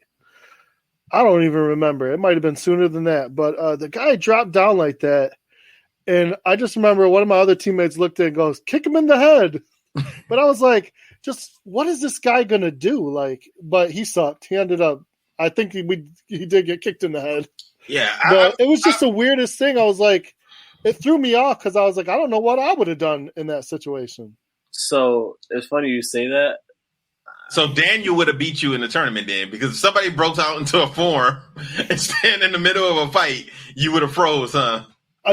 I don't even remember. It might have been sooner than that. But the guy dropped down like that. And I just remember one of my other teammates looked at it and goes, kick him in the head. But I was like, just what is this guy gonna do? Like, but he sucked. He ended up. I think he did get kicked in the head. Yeah, But it was just the weirdest thing. I was like, it threw me off because I was like, I don't know what I would have done in that situation. So it's funny you say that. So Daniel would have beat you in the tournament then, because if somebody broke out into a form and stand in the middle of a fight, you would have froze, huh?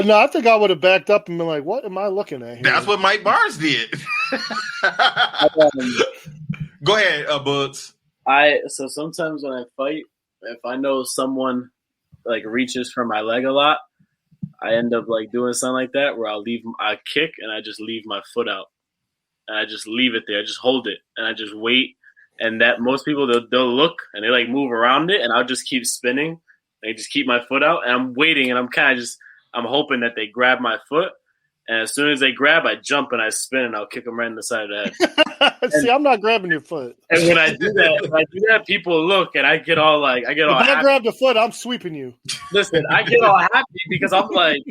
No, I think I would have backed up and been like, what am I looking at here? That's what Mike Barnes did. Go ahead, Bugs. So sometimes when I fight, if I know someone like reaches for my leg a lot, I end up like doing something like that where I kick and I just leave my foot out. And I just leave it there. I just hold it and I just wait. And that most people they'll look and they like move around it and I'll just keep spinning. They just keep my foot out and I'm waiting and I'm hoping that they grab my foot. And as soon as they grab, I jump and I spin and I'll kick them right in the side of the head. See, I'm not grabbing your foot. And when I do that, people look and I get all If happy. I grab the foot, I'm sweeping you. Listen, I get all happy because I'm like,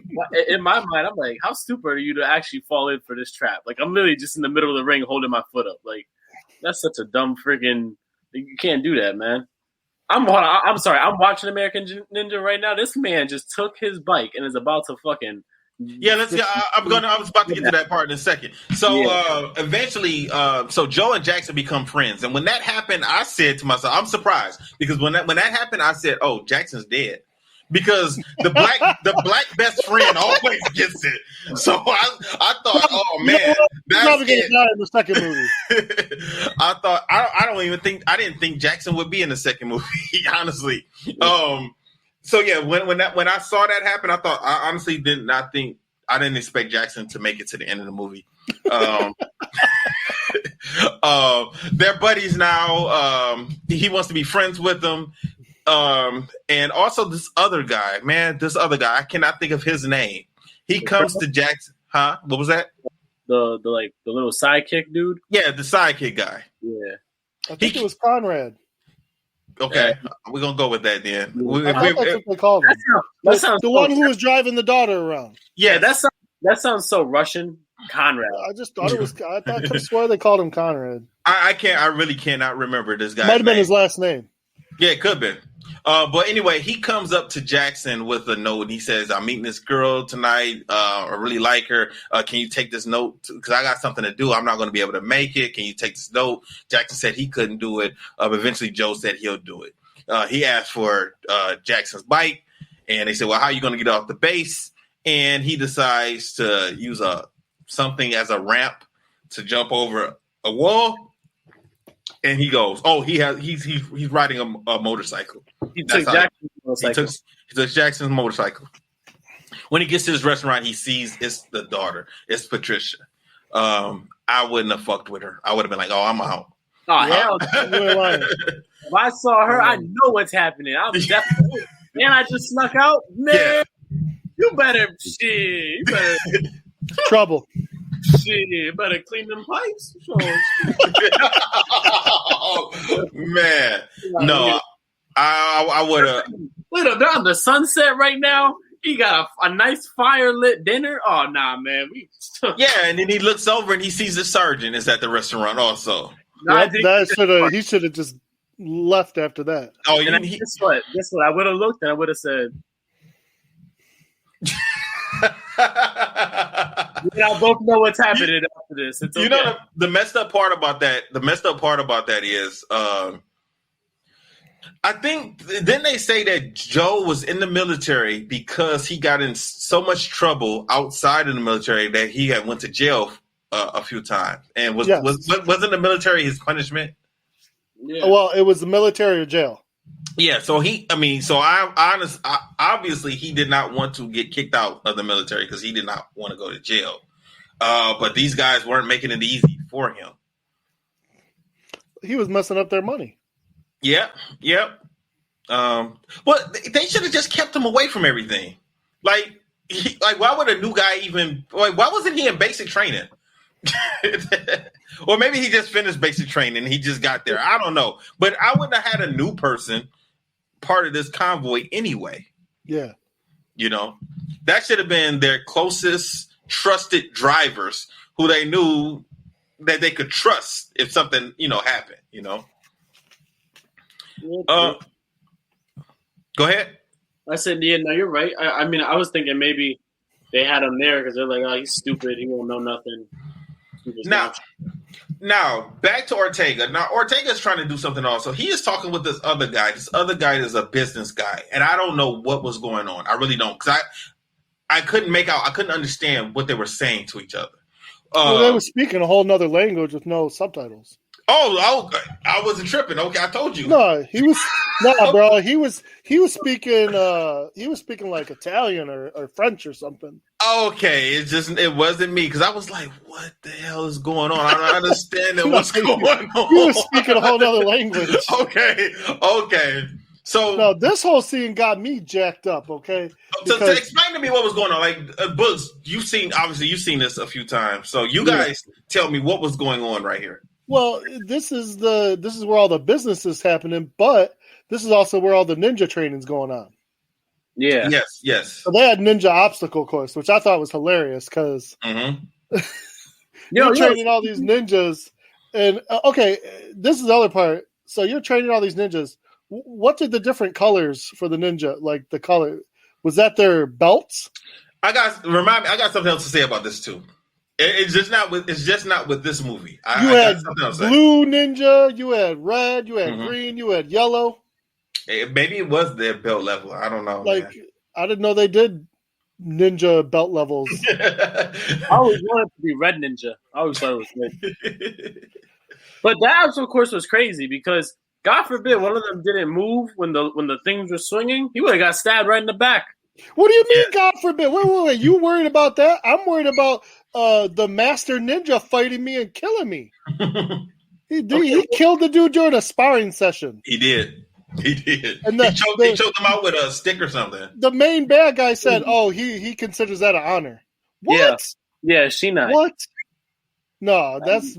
in my mind, I'm like, how stupid are you to actually fall in for this trap? Like, I'm literally just in the middle of the ring holding my foot up. Like, that's such a dumb freaking. You can't do that, man. I'm sorry. I'm watching American Ninja right now. This man just took his bike and is about to fucking. Yeah, let's. I was about to get to that part in a second. So eventually, so Joe and Jackson become friends, and when that happened, I said to myself, "I'm surprised," because when that happened, I said, "Oh, Jackson's dead," because the black best friend always gets it. So I thought, "Oh man, that's probably gonna die in the second movie." I thought I didn't think Jackson would be in the second movie, honestly. So yeah, when I saw that happen, I honestly didn't expect Jackson to make it to the end of the movie. They're buddies now. He wants to be friends with them. And also this other guy, I cannot think of his name. He comes to Jackson. Huh? What was that? The little sidekick dude? Yeah, the sidekick guy. Yeah. I think it was Conrad. Okay, we're gonna go with that then. That's what they called him. That sounds the one who was driving the daughter around. Yeah, that sounds so Russian. Conrad. I just thought it was. I could swear they called him Conrad. I really cannot remember this guy. Might have been his last name. Yeah, it could be. But anyway, he comes up to Jackson with a note and he says, "I'm meeting this girl tonight. I really like her. Can you take this note? Because I got something to do. I'm not going to be able to make it. Can you take this note?" Jackson said he couldn't do it. Eventually, Joe said he'll do it. He asked for Jackson's bike, and they said, "Well, how are you going to get off the base?" And he decides to use something as a ramp to jump over a wall. And he goes, "Oh, he's riding a motorcycle." He took Jackson's motorcycle. When he gets to his restaurant, he sees it's the daughter. It's Patricia. I wouldn't have fucked with her. I would have been like, "Oh, I'm out." Oh hell! If I saw her, I know what's happening. I'm definitely. And I just snuck out, man. Yeah. You better trouble. Shit, you better clean them pipes. Oh, man. No, I would have. Wait up, they're on the sunset right now. He got a nice fire lit dinner. Oh, nah, man. Yeah, and then he looks over and he sees the sergeant is at the restaurant also. He should have just left after that. Oh, yeah. Guess what? I would have looked and I would have said. We all both know what's happening after this. It's okay. You know the messed up part about that. The messed up part about that is, I think then they say that Joe was in the military because he got in so much trouble outside of the military that he had went to jail a few times, and wasn't the military his punishment? Yeah. Well, it was the military or jail. Yeah, so obviously he did not want to get kicked out of the military because he did not want to go to jail. But these guys weren't making it easy for him. He was messing up their money. Yep. But they should have just kept him away from everything. Like why would a new guy even? Why wasn't he in basic training? Or maybe he just finished basic training and he just got there. I don't know. But I wouldn't have had a new person part of this convoy anyway. Yeah. You know, that should have been their closest trusted drivers who they knew that they could trust if something happened. Go ahead. I said, yeah, no, you're right. I mean, I was thinking maybe they had him there because they're like, oh, he's stupid. He won't know nothing. Now, back to Ortega. Now, Ortega is trying to do something also. He is talking with this other guy. This other guy is a business guy. And I don't know what was going on. I really don't. Because I couldn't I couldn't understand what they were saying to each other. They were speaking a whole nother language with no subtitles. Oh, I wasn't tripping. Okay, I told you. No, he was bro. He was speaking like Italian or French or something. Okay, it wasn't me because I was like, what the hell is going on? I don't understand what's going on. He was speaking a whole other language. Okay. So no, this whole scene got me jacked up. Okay, so explain to me what was going on. Like Books, you've seen this a few times. So you guys tell me what was going on right here. Well, this is where all the business is happening, but this is also where all the ninja training's going on. Yeah. Yes. So they had ninja obstacle course, which I thought was hilarious because you're training all these ninjas, and okay, this is the other part. So you're training all these ninjas. What did the different colors for the ninja, like the color, was that their belts? I got something else to say about this too. It's just not with this movie. You had blue ninja, you had red, you had green, you had yellow. Maybe it was their belt level. I don't know. Like, man. I didn't know they did ninja belt levels. I always wanted to be red ninja. I always thought it was red. But that of course was crazy because God forbid one of them didn't move when the things were swinging. He would have got stabbed right in the back. What do you mean, God forbid? Wait. You worried about that? I'm worried about the master ninja fighting me and killing me. He killed the dude during a sparring session. He did. And he choked him out with a stick or something. The main bad guy said, "Oh, he considers that an honor." What? Yeah, she not. What? No, that's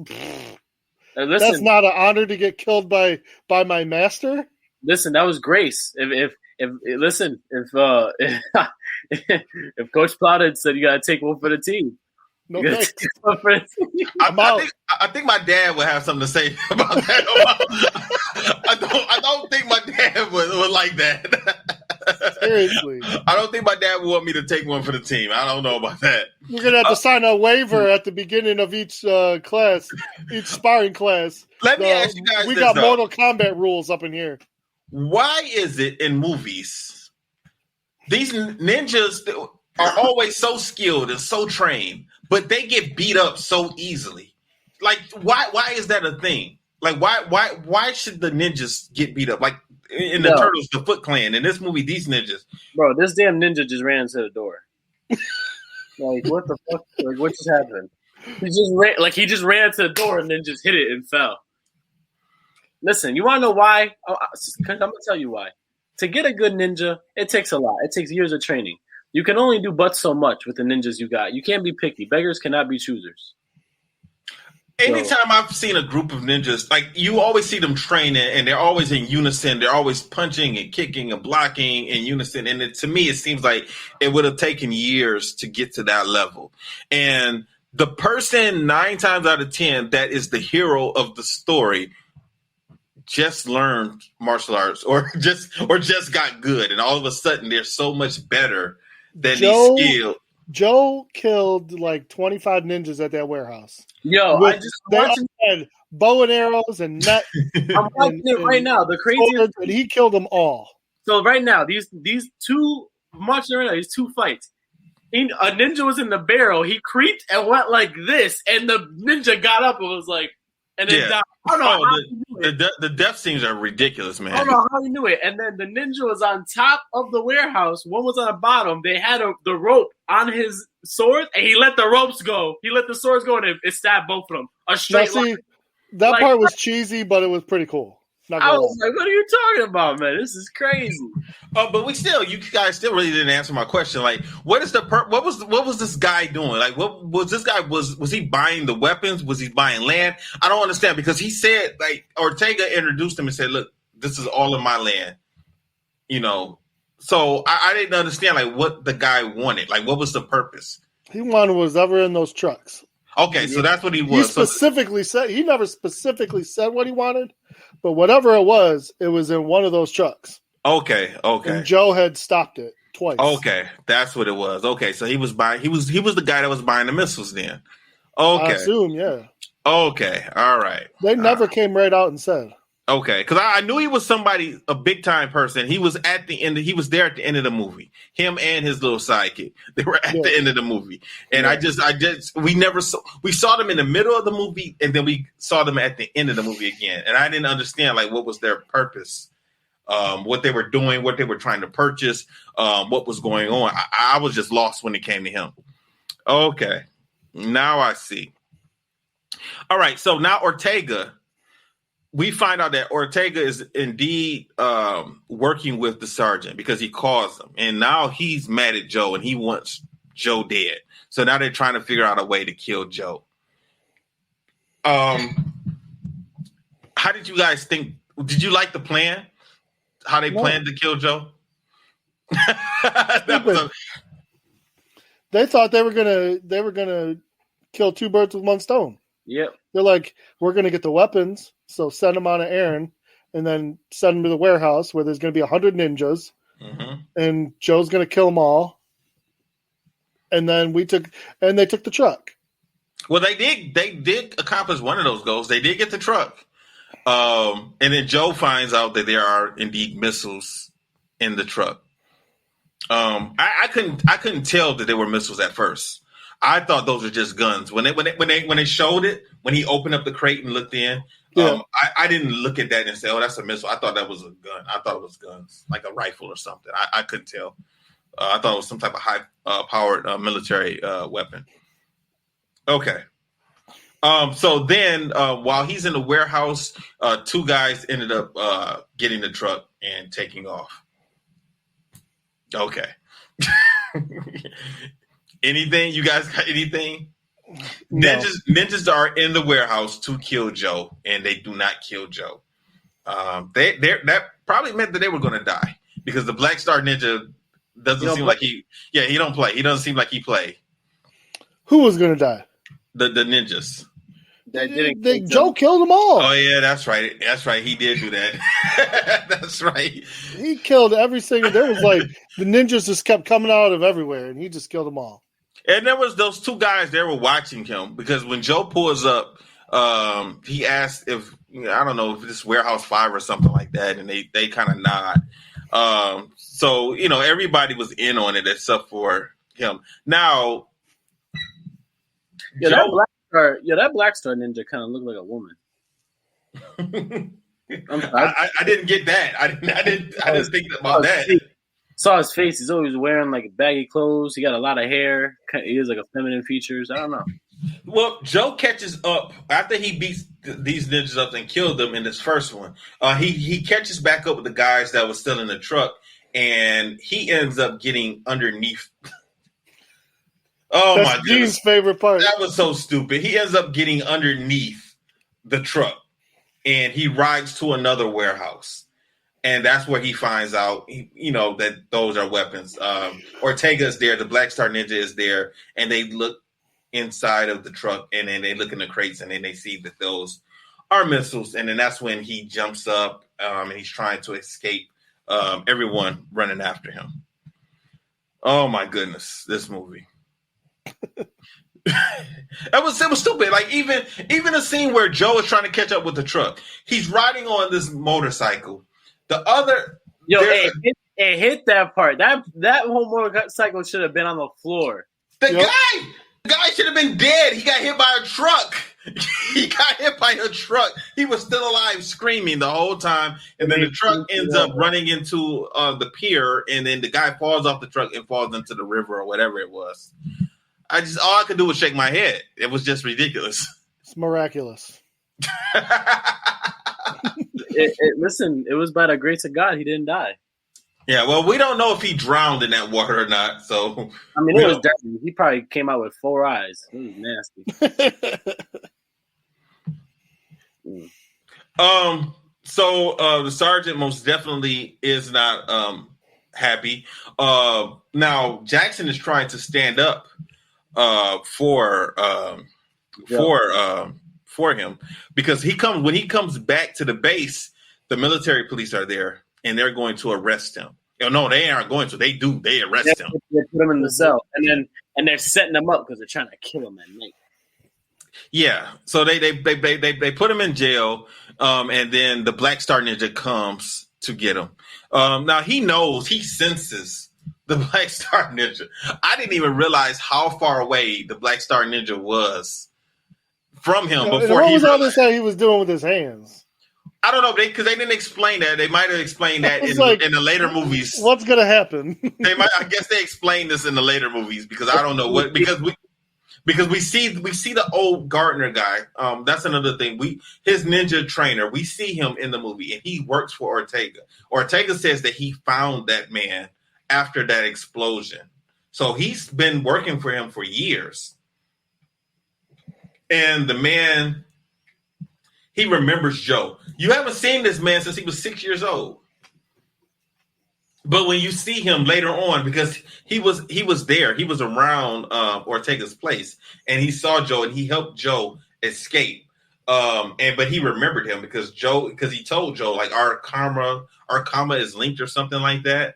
not an honor to get killed by my master. Listen, that was grace. If Coach Plata had said you got to take one for the team. No thanks. I think my dad would have something to say about that. I don't think my dad would like that. Seriously. I don't think my dad would want me to take one for the team. I don't know about that. You're going to have to sign a waiver at the beginning of each class, each sparring class. Let me ask you guys We got Mortal Kombat rules up in here. Why is it in movies these ninjas are always so skilled and so trained, but they get beat up so easily? Like, why is that a thing? Like, why should the ninjas get beat up? Like in the Turtles, the Foot Clan. In this movie, these ninjas. Bro, this damn ninja just ran into the door. Like, what the fuck? Like, what just happened? He just ran to the door and then just hit it and fell. Listen, you want to know why? I'm going to tell you why. To get a good ninja, it takes a lot. It takes years of training. You can only do but so much with the ninjas you got. You can't be picky. Beggars cannot be choosers. Anytime I've seen a group of ninjas, like you always see them training and they're always in unison. They're always punching and kicking and blocking in unison. And to me, it seems like it would have taken years to get to that level. And the person 9 times out of 10 that is the hero of the story just learned martial arts or just got good. And all of a sudden they're so much better than these skilled. Joe killed like 25 ninjas at that warehouse. Yo, I just had bow and arrows and net. I'm watching it right now. The craziest, and he killed them all. So right now, these two, I'm watching right now. These two fights. A ninja was in the barrel. He creeped and went like this, and the ninja got up and was like, and then died. I don't know how he knew it. The death scenes are ridiculous, man. I don't know how he knew it. And then the ninja was on top of the warehouse. One was on the bottom. They had the rope on his sword, and he let the ropes go. He let the swords go, and it stabbed both of them. A straight line. That part was cheesy, but it was pretty cool. I was like, what are you talking about, man? This is crazy. But you guys still really didn't answer my question. Like, what was this guy doing? Like, what was this guy, was he buying the weapons? Was he buying land? I don't understand, because he said, like, Ortega introduced him and said, look, this is all of my land, so I didn't understand, like, what the guy wanted. Like, what was the purpose? He wanted whatever in those trucks. Okay, so that's what he He was. specifically said he never specifically said what he wanted, but whatever it was in one of those trucks. Okay. And Joe had stopped it twice. Okay, that's what it was. Okay, so he was buying. He was the guy that was buying the missiles then. Okay. I assume, yeah. Okay, all right. They never came right out and said. Okay, because I knew he was somebody, a big time person. He was at the end. He was there at the end of the movie. Him and his little sidekick. They were at the end of the movie, and we saw them in the middle of the movie, and then we saw them at the end of the movie again. And I didn't understand like what was their purpose, what they were doing, what they were trying to purchase, what was going on. I was just lost when it came to him. Okay, now I see. All right, so now Ortega. We find out that Ortega is indeed working with the sergeant because he calls him. And now he's mad at Joe and he wants Joe dead. So now they're trying to figure out a way to kill Joe. How did you guys think? Did you like the plan? How they planned to kill Joe? They thought they were gonna kill two birds with one stone. Yep. They're like, we're going to get the weapons, so send them on an errand, and then send them to the warehouse where there's going to be 100 ninjas, and Joe's going to kill them all. And then they took the truck. Well, they did accomplish one of those goals. They did get the truck. And then Joe finds out that there are indeed missiles in the truck. I couldn't tell that they were missiles at first. I thought those were just guns. When they showed it, when he opened up the crate and looked in, I didn't look at that and say, "Oh, that's a missile." I thought that was a gun. I thought it was guns, like a rifle or something. I couldn't tell. I thought it was some type of high powered military weapon. Okay. So then, while he's in the warehouse, two guys ended up getting the truck and taking off. Okay. Anything? You guys got anything? No. Ninjas are in the warehouse to kill Joe, and they do not kill Joe. That probably meant that they were going to die because the Black Star Ninja doesn't seem like he don't play. He doesn't seem like he played. Who was going to die? The ninjas. Joe killed them all. Oh yeah, that's right. That's right. He did do that. That's right. He killed every single. There was like the ninjas just kept coming out of everywhere, and he just killed them all. And there was those two guys that were watching him because when Joe pulls up, he asked if I don't know if this Warehouse 5 or something like that, and they kind of nod. So everybody was in on it except for him. Now, that Black Star Ninja kind of looked like a woman. I didn't get that. I didn't think about that. Saw his face. He's always wearing like baggy clothes. He got a lot of hair. He has like a feminine features. I don't know. Well, Joe catches up after he beats these ninjas up and killed them in this first one. He catches back up with the guys that were still in the truck, and he ends up getting underneath. Oh, that's my goodness. Gene's favorite part. That was so stupid. He ends up getting underneath the truck, and he rides to another warehouse. And that's where he finds out, that those are weapons. Ortega's there. The Black Star Ninja is there. And they look inside of the truck, and then they look in the crates, and then they see that those are missiles. And then that's when he jumps up, and he's trying to escape everyone running after him. Oh, my goodness, this movie. It was stupid. Like even a scene where Joe is trying to catch up with the truck. He's riding on this motorcycle. The other it hit that part. That whole motorcycle should have been on the floor. The guy should have been dead. He got hit by a truck. He was still alive, screaming the whole time. And then the truck ends up running into the pier, and then the guy falls off the truck and falls into the river or whatever it was. All I could do was shake my head. It was just ridiculous. It's miraculous. Listen, it was by the grace of God he didn't die. Yeah, well, we don't know if he drowned in that water or not. So I mean, it was dirty. He probably came out with 4 eyes. It was nasty. So the sergeant most definitely is not happy. Now Jackson is trying to stand up for for him, because when he comes back to the base, the military police are there and they're going to arrest him. No, they aren't going to. They arrest him. They put him in the cell, and they're setting him up because they're trying to kill him at night. Yeah, so they put him in jail, and then the Black Star Ninja comes to get him. Now he senses the Black Star Ninja. I didn't even realize how far away the Black Star Ninja was from him before. What was all this that he was doing with his hands? I don't know, because they didn't explain that. They might have explained that in the later movies. What's gonna happen? I guess they explained this in the later movies, because I don't know what, because we see the old Gardner guy. That's another thing. His ninja trainer. We see him in the movie, and he works for Ortega. Ortega says that he found that man after that explosion, so he's been working for him for years. And the man, he remembers Joe. You haven't seen this man since he was 6 years old. But when you see him later on, because he was there, he was around Ortega's place, and he saw Joe, and he helped Joe escape. But he remembered him because he told Joe, like, our karma is linked or something like that.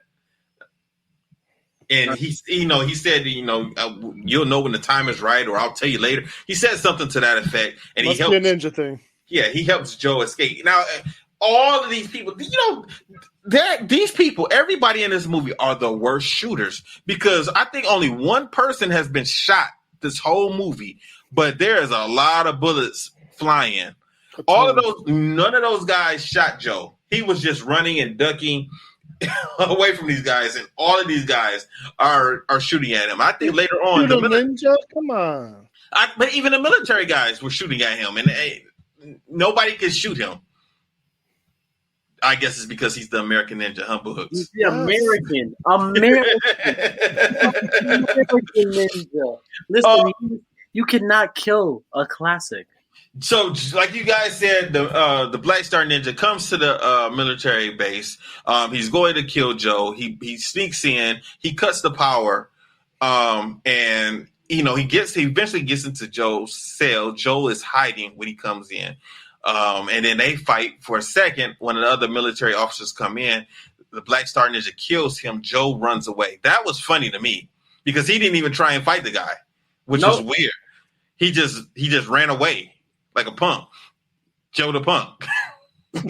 And he said, you'll know when the time is right, or I'll tell you later. He said something to that effect, and Must be a ninja thing. Yeah, he helps Joe escape. Now, all of these people, these people, everybody in this movie are the worst shooters, because I think only one person has been shot this whole movie, but there is a lot of bullets flying. None of those guys shot Joe. He was just running and ducking away from these guys, and all of these guys are shooting at him. I think later on, the ninja, come on. But even the military guys were shooting at him, and nobody could shoot him. I guess it's because he's the American Ninja Humble. He's the American Ninja. Listen, you cannot kill a classic. So, like you guys said, the Black Star Ninja comes to the military base. He's going to kill Joe. He sneaks in. He cuts the power, and he eventually gets into Joe's cell. Joe is hiding when he comes in. And then they fight for a second. When the other military officers come in, the Black Star Ninja kills him. Joe runs away. That was funny to me, because he didn't even try and fight the guy, which was weird. He just ran away like a punk. Joe the punk. The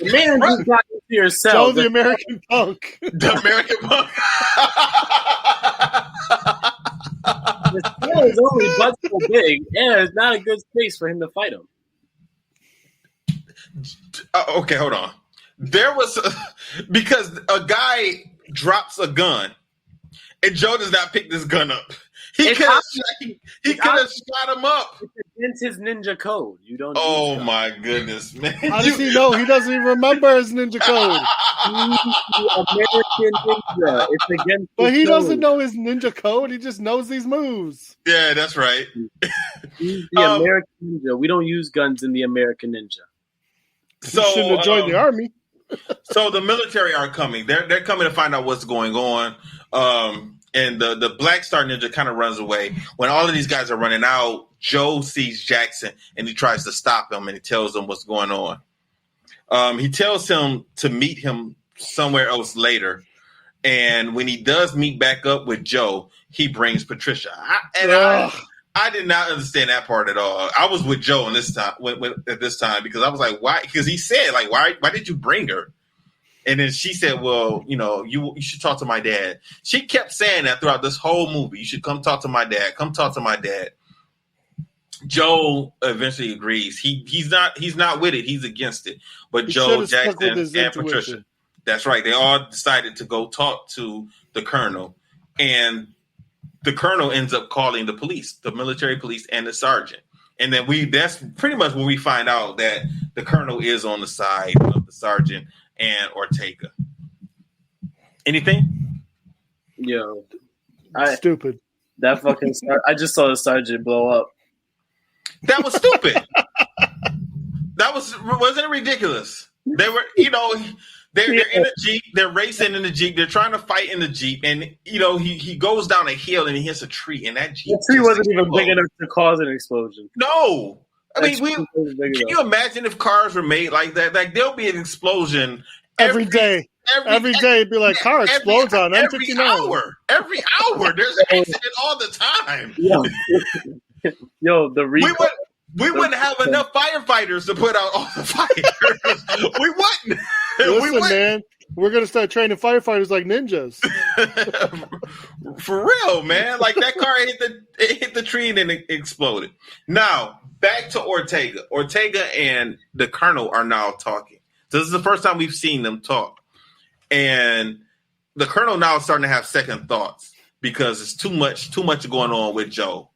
man who got into yourself. Joe the American punk. The American punk. The cell is only but so big, and there's not a good space for him to fight him. Okay, hold on. Because a guy drops a gun, and Joe does not pick this gun up. He could have shot him up. It's against his ninja code. You don't. Oh my goodness, man! How does he know? He doesn't even remember his ninja code. He's the American Ninja. It's against. But he doesn't know his ninja code. He just knows these moves. Yeah, that's right. He's the American Ninja. We don't use guns in the American Ninja. So he shouldn't have joined the army. So the military are coming. They're coming to find out what's going on. And the Black Star Ninja kind of runs away. When all of these guys are running out, Joe sees Jackson, and he tries to stop him, and he tells him what's going on. He tells him to meet him somewhere else later. And when he does meet back up with Joe, he brings Patricia. I did not understand that part at all. I was with Joe at this time because I was like, why? Because he said, like, why did you bring her? And then she said, well, you should talk to my dad. She kept saying that throughout this whole movie. You should come talk to my dad. Come talk to my dad. Joe eventually agrees. He's not with it. He's against it. But Joe, Jackson, and Patricia. That's right. They all decided to go talk to the colonel. And the colonel ends up calling the police, the military police, and the sergeant. And then that's pretty much when we find out that the colonel is on the side of the sergeant and Ortega. Anything? Yo, stupid. That fucking I just saw the sergeant blow up. That was stupid. Wasn't it ridiculous? They were, They're in a Jeep. They're racing in the Jeep. They're trying to fight in the Jeep. And, he goes down a hill and he hits a tree. And that Jeep. The tree wasn't even big enough to cause an explosion. No. I mean, can you imagine if cars were made like that? Like, there'll be an explosion every day. Every day, it'd be like, car explodes on M59. Every hour. There's an accident all the time. Yo, we wouldn't have enough firefighters to put out all the fires. We wouldn't. Listen, man, we're going to start training firefighters like ninjas. For real, man. Like, that car hit the tree and then it exploded. Now, back to Ortega. Ortega and the Colonel are now talking. So this is the first time we've seen them talk. And the Colonel now is starting to have second thoughts because it's too much going on with Joe.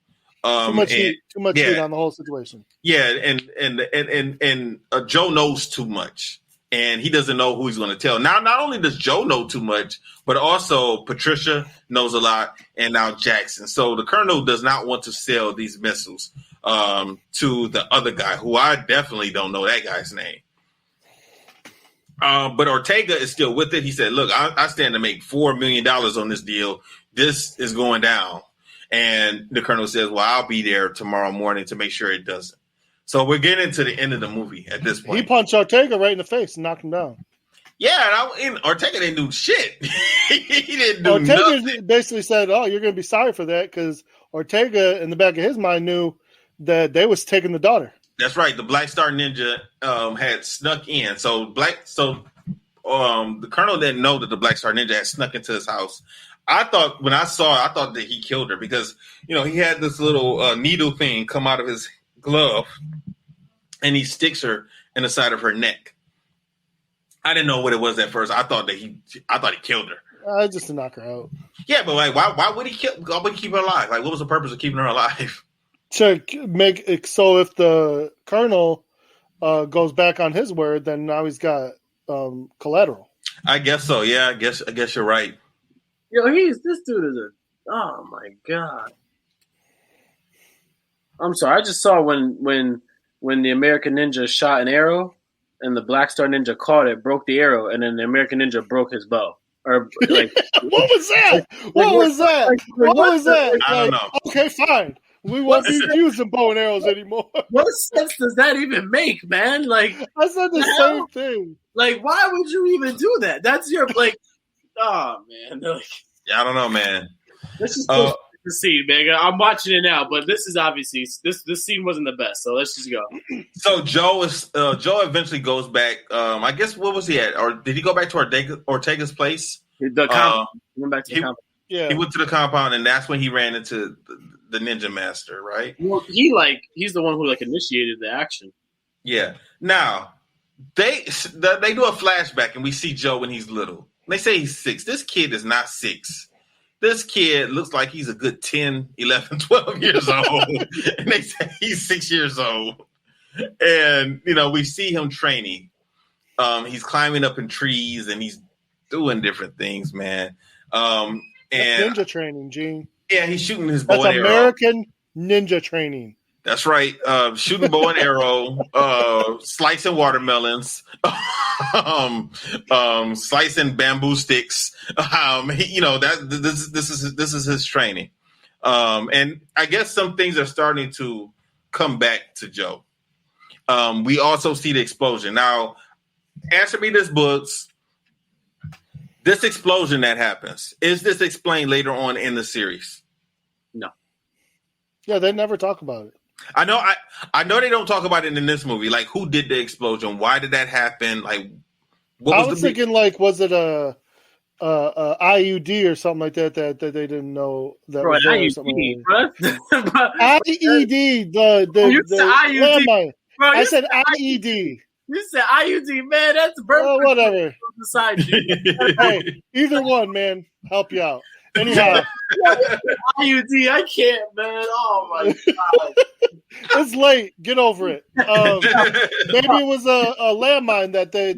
Too much heat on the whole situation. Yeah, and Joe knows too much, and he doesn't know who he's going to tell. Now, not only does Joe know too much, but also Patricia knows a lot, and now Jackson. So the Colonel does not want to sell these missiles to the other guy, who I definitely don't know that guy's name. But Ortega is still with it. He said, look, I stand to make $4 million on this deal. This is going down. And the Colonel says, well, I'll be there tomorrow morning to make sure it doesn't. So we're getting to the end of the movie at this point. He punched Ortega right in the face and knocked him down. Yeah, and Ortega didn't do shit. He didn't do Ortega nothing. basically said, oh, you're going to be sorry for that, because Ortega, in the back of his mind, knew that they was taking the daughter. That's right. The Black Star Ninja had snuck in. So the Colonel didn't know that the Black Star Ninja had snuck into his house. I thought that he killed her because, he had this little needle thing come out of his glove and he sticks her in the side of her neck. I didn't know what it was at first. I thought he killed her. Just to knock her out. Yeah, but like, why would he keep her alive? Like, what was the purpose of keeping her alive? To make it so if the Colonel goes back on his word, then now he's got collateral. I guess so. Yeah, I guess you're right. Yo, this dude is oh my God. I'm sorry. I just saw when the American Ninja shot an arrow and the Black Star Ninja caught it, broke the arrow, and then the American Ninja broke his bow. Or like, what was that? What was that? I don't know. Okay, fine. We won't be using bow and arrows anymore. What sense does that even make, man? Like, I said the same thing. Like, why would you even do that? That's your oh man. Like, yeah, I don't know, man. Let's just go the scene, man. I'm watching it now, but this is obviously this scene wasn't the best. So let's just go. So Joe eventually goes back. I guess what was he at, or did he go back to Ortega's place? The compound. He went back to the compound. Yeah, he went to the compound, and that's when he ran into the Ninja Master, right? Well, he's the one who initiated the action. Yeah. Now they do a flashback, and we see Joe when he's little. They say he's 6. This kid is not 6. This kid looks like he's a good 10, 11, 12 years old. And they say he's 6 years old. And, we see him training. He's climbing up in trees and he's doing different things, man. And that's ninja training, Gene. Yeah, he's shooting his bow and arrow. American ninja training. That's right. Shooting bow and arrow, slicing watermelons, slicing bamboo sticks. This is his training. And I guess some things are starting to come back to Joe. We also see the explosion. Now, answer me this, Books. This explosion that happens, is this explained later on in the series? No. Yeah, they never talk about it. I know they don't talk about it in this movie. Like, who did the explosion? Why did that happen? Like, I was thinking, was it a IUD or something like that that they didn't know that was there or something like that. IED, the landmine. I said IED. You said IUD, man. That's birth. Oh, whatever. Beside you. Hey, either one, man. Help you out. Anyhow, IUD, I can't, man. Oh my God. It's late. Get over it. Maybe it was a landmine that they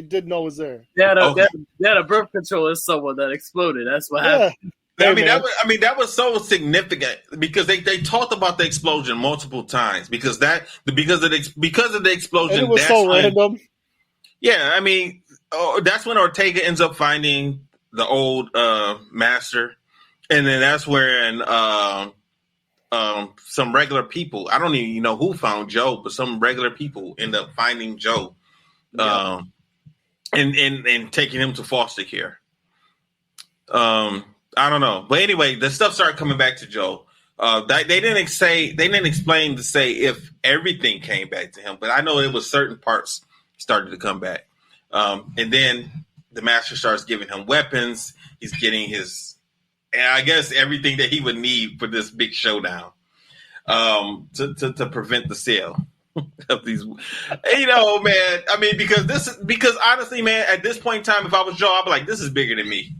didn't know was there. They had a birth control as someone that exploded. That's what happened. That was so significant because they talked about the explosion multiple times because of the explosion. And it was so random. Yeah, that's when Ortega ends up finding the old master, and then that's when some regular people, I don't even know who found Joe, but some regular people end up finding Joe, and taking him to foster care. I don't know, but anyway, the stuff started coming back to Joe. They didn't explain to say if everything came back to him, but I know it was certain parts started to come back. And then the master starts giving him weapons. He's getting I guess everything that he would need for this big showdown, to prevent the sale of these. Man, I mean, because honestly, man, at this point in time, if I was Joe, I'd be like, this is bigger than me.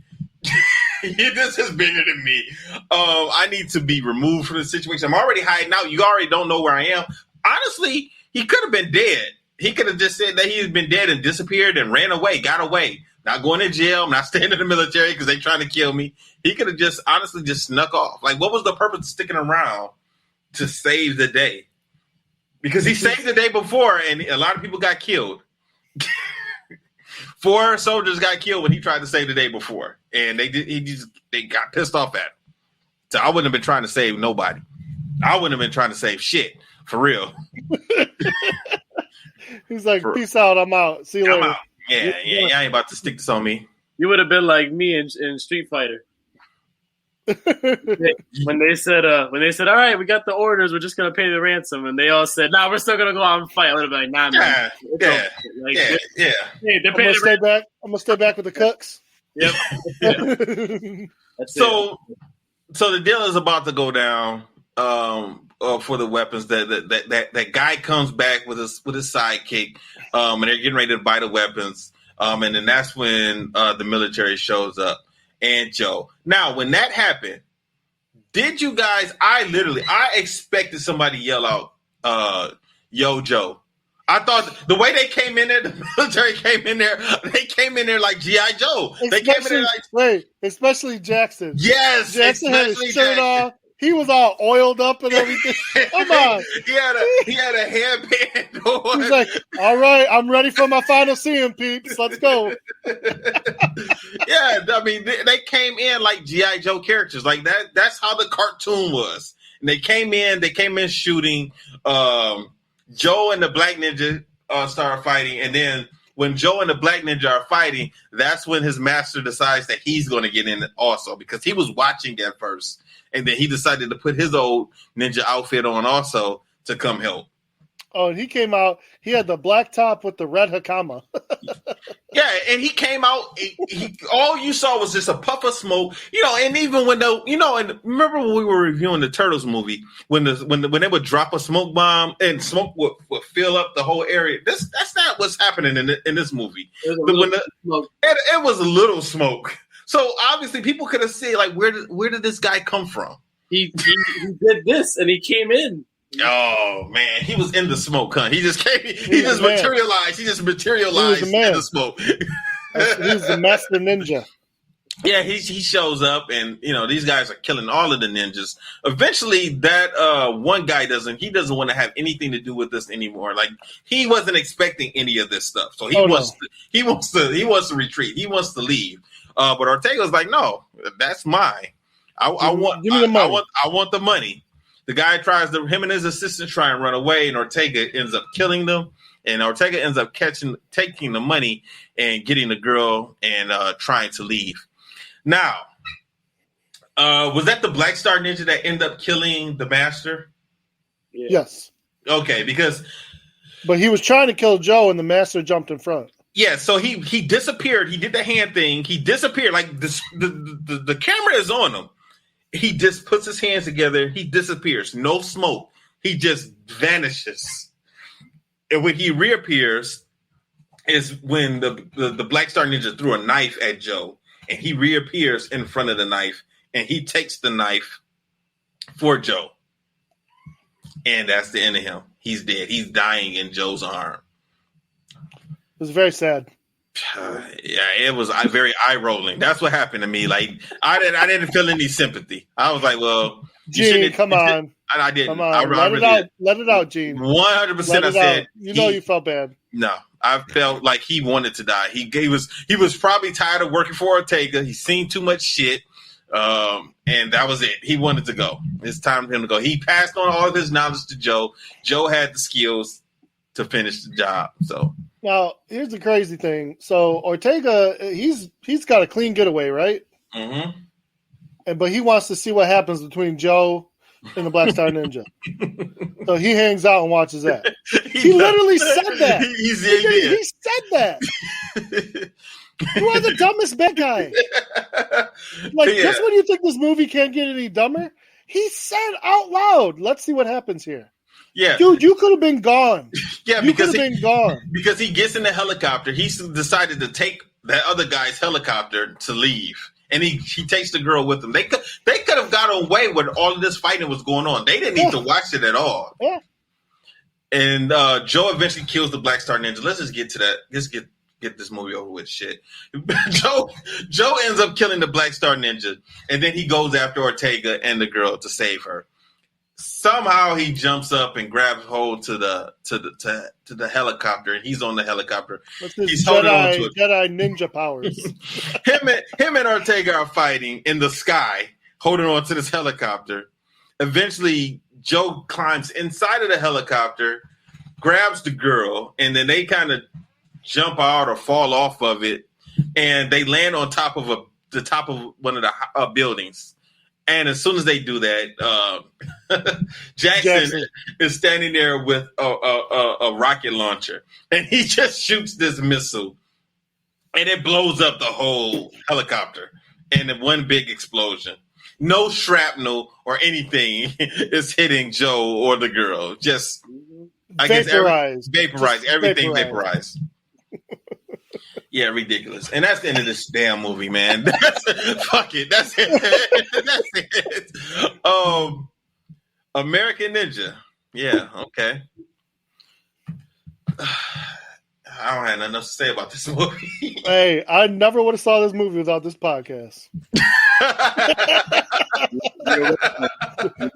This is bigger than me. I need to be removed from the situation. I'm already hiding out. You already don't know where I am. Honestly, he could have been dead. He could have just said that he's been dead and disappeared and ran away, got away. Not going to jail. I'm not staying in the military because they're trying to kill me. He could have just honestly just snuck off. Like, what was the purpose of sticking around to save the day? Because he saved the day before and a lot of people got killed. 4 soldiers got killed when he tried to save the day before, and they got pissed off at him. So I wouldn't have been trying to save nobody. I wouldn't have been trying to save shit for real. He's like, peace out, I'm out. See you later. I'm out. Yeah, I ain't about to stick this on me. You would have been like me in Street Fighter. when they said, all right, we got the orders, we're just gonna pay the ransom, and they all said, nah, we're still gonna go out and fight. I would have been like, nah, man. Yeah. Hey, I'm gonna stay back with the cooks. Yep. So the deal is about to go down for the weapons. That guy comes back with his sidekick, and they're getting ready to buy the weapons. And then that's when the military shows up and Joe. Now, when that happened, did you guys? I expected somebody to yell out, "Yo, Joe." I thought the way they came in there, the military came in there. They came in there like G.I. Joe. They came in there like especially Jackson. Yes, Jackson had his shirt off. He was all oiled up and everything. Come on. He had a headband on. He's like, all right, I'm ready for my final scene, peeps. Let's go. Yeah, I mean, they came in like G.I. Joe characters. Like that. That's how the cartoon was. And they came in shooting. Joe and the Black Ninja start fighting. And then when Joe and the Black Ninja are fighting, that's when his master decides that he's going to get in also, because he was watching at first. And then he decided to put his old ninja outfit on also to come help. Oh, and he came out. He had the black top with the red hakama. Yeah, and he came out. All you saw was just a puff of smoke. And even when and remember when we were reviewing the Turtles movie, when they would drop a smoke bomb and smoke would fill up the whole area. That's not what's happening in this movie. It was a little smoke. So obviously, people could have said, like, where did this guy come from? He did this, and he came in. Oh man, he was in the smoke, huh? He just came. He just materialized. He just materialized in the smoke. He's the master ninja. Yeah, he shows up, and these guys are killing all of the ninjas. Eventually, that one guy doesn't want to have anything to do with this anymore. Like, he wasn't expecting any of this stuff, so he wants to retreat. He wants to leave. But Ortega's like, no, that's mine. I want the money. The guy him and his assistant try and run away, and Ortega ends up killing them. And Ortega ends up taking the money and getting the girl and trying to leave. Now, was that the Black Star Ninja that ended up killing the master? Yeah. Yes. Okay, but he was trying to kill Joe, and the master jumped in front. Yeah, so he disappeared. He did the hand thing. He disappeared. Like the camera is on him. He just puts his hands together. He disappears. No smoke. He just vanishes. And when he reappears is when the Black Star Ninja threw a knife at Joe. And he reappears in front of the knife. And he takes the knife for Joe. And that's the end of him. He's dead. He's dying in Joe's arm. It was very sad. Yeah, it was very eye-rolling. That's what happened to me. Like, I didn't feel any sympathy. I was like, well, Gene, come on. I didn't. Come on. Let it out, Gene. 100% I said. You felt bad. No, I felt like he wanted to die. He was probably tired of working for Ortega. He's seen too much shit. And that was it. He wanted to go. It's time for him to go. He passed on all of his knowledge to Joe. Joe had the skills to finish the job. So now here's the crazy thing. So Ortega, he's got a clean getaway, right? Mm-hmm. But he wants to see what happens between Joe and the Black Star Ninja. So he hangs out and watches that. He literally said that. He said that. You are the dumbest bad guy. Just when you think this movie can't get any dumber, he said out loud, let's see what happens here. Yeah. Dude, you could have been gone. Yeah, you could have been gone. Because he gets in the helicopter. He's decided to take that other guy's helicopter to leave. And he takes the girl with him. They could have got away when all of this fighting was going on. They didn't need to watch it at all. Yeah. And Joe eventually kills the Black Star Ninja. Let's just get to that. Let's get this movie over with. Shit. Joe ends up killing the Black Star Ninja, and then he goes after Ortega and the girl to save her. Somehow he jumps up and grabs hold to the helicopter, and he's on the helicopter. He's holding on to it. Jedi ninja powers. him and Ortega are fighting in the sky, holding on to this helicopter. Eventually, Joe climbs inside of the helicopter, grabs the girl, and then they kind of jump out or fall off of it, and they land on top of the top of one of the buildings. And as soon as they do that, Jackson is standing there with a rocket launcher, and he just shoots this missile, and it blows up the whole helicopter in one big explosion. No shrapnel or anything is hitting Joe or the girl. Just vaporized. Everything vaporized. Yeah, ridiculous. And that's the end of this damn movie, man. Fuck it. That's it. That's it. American Ninja. Yeah, okay. I don't have nothing else to say about this movie. Hey, I never would have saw this movie without this podcast.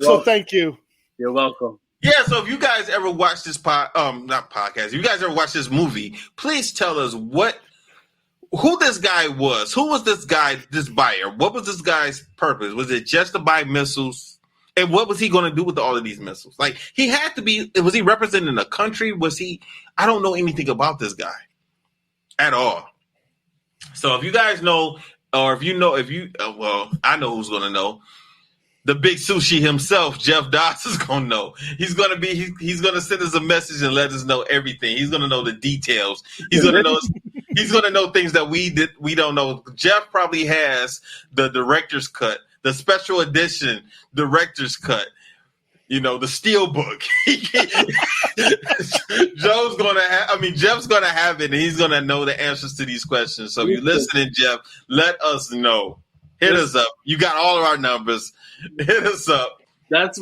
So thank you. You're welcome. Yeah, so if you guys ever watch this not podcast, if you guys ever watch this movie, please tell us who this guy was. Who was this guy, this buyer? What was this guy's purpose? Was it just to buy missiles? And what was he going to do with all of these missiles? Like, he had to be, was he representing a country? I don't know anything about this guy at all. So if you guys know, or if you know, I know who's going to know. The big sushi himself, Jeff Doss, is going to know. He's going to send us a message and let us know everything. He's going to know the details. He's going to know things that we don't know. Jeff probably has the director's cut, the special edition director's cut, the steel book. Jeff's going to have it, and he's going to know the answers to these questions. So if you're listening, Jeff, let us know. Hit us up. You got all of our numbers. Hit us up. That's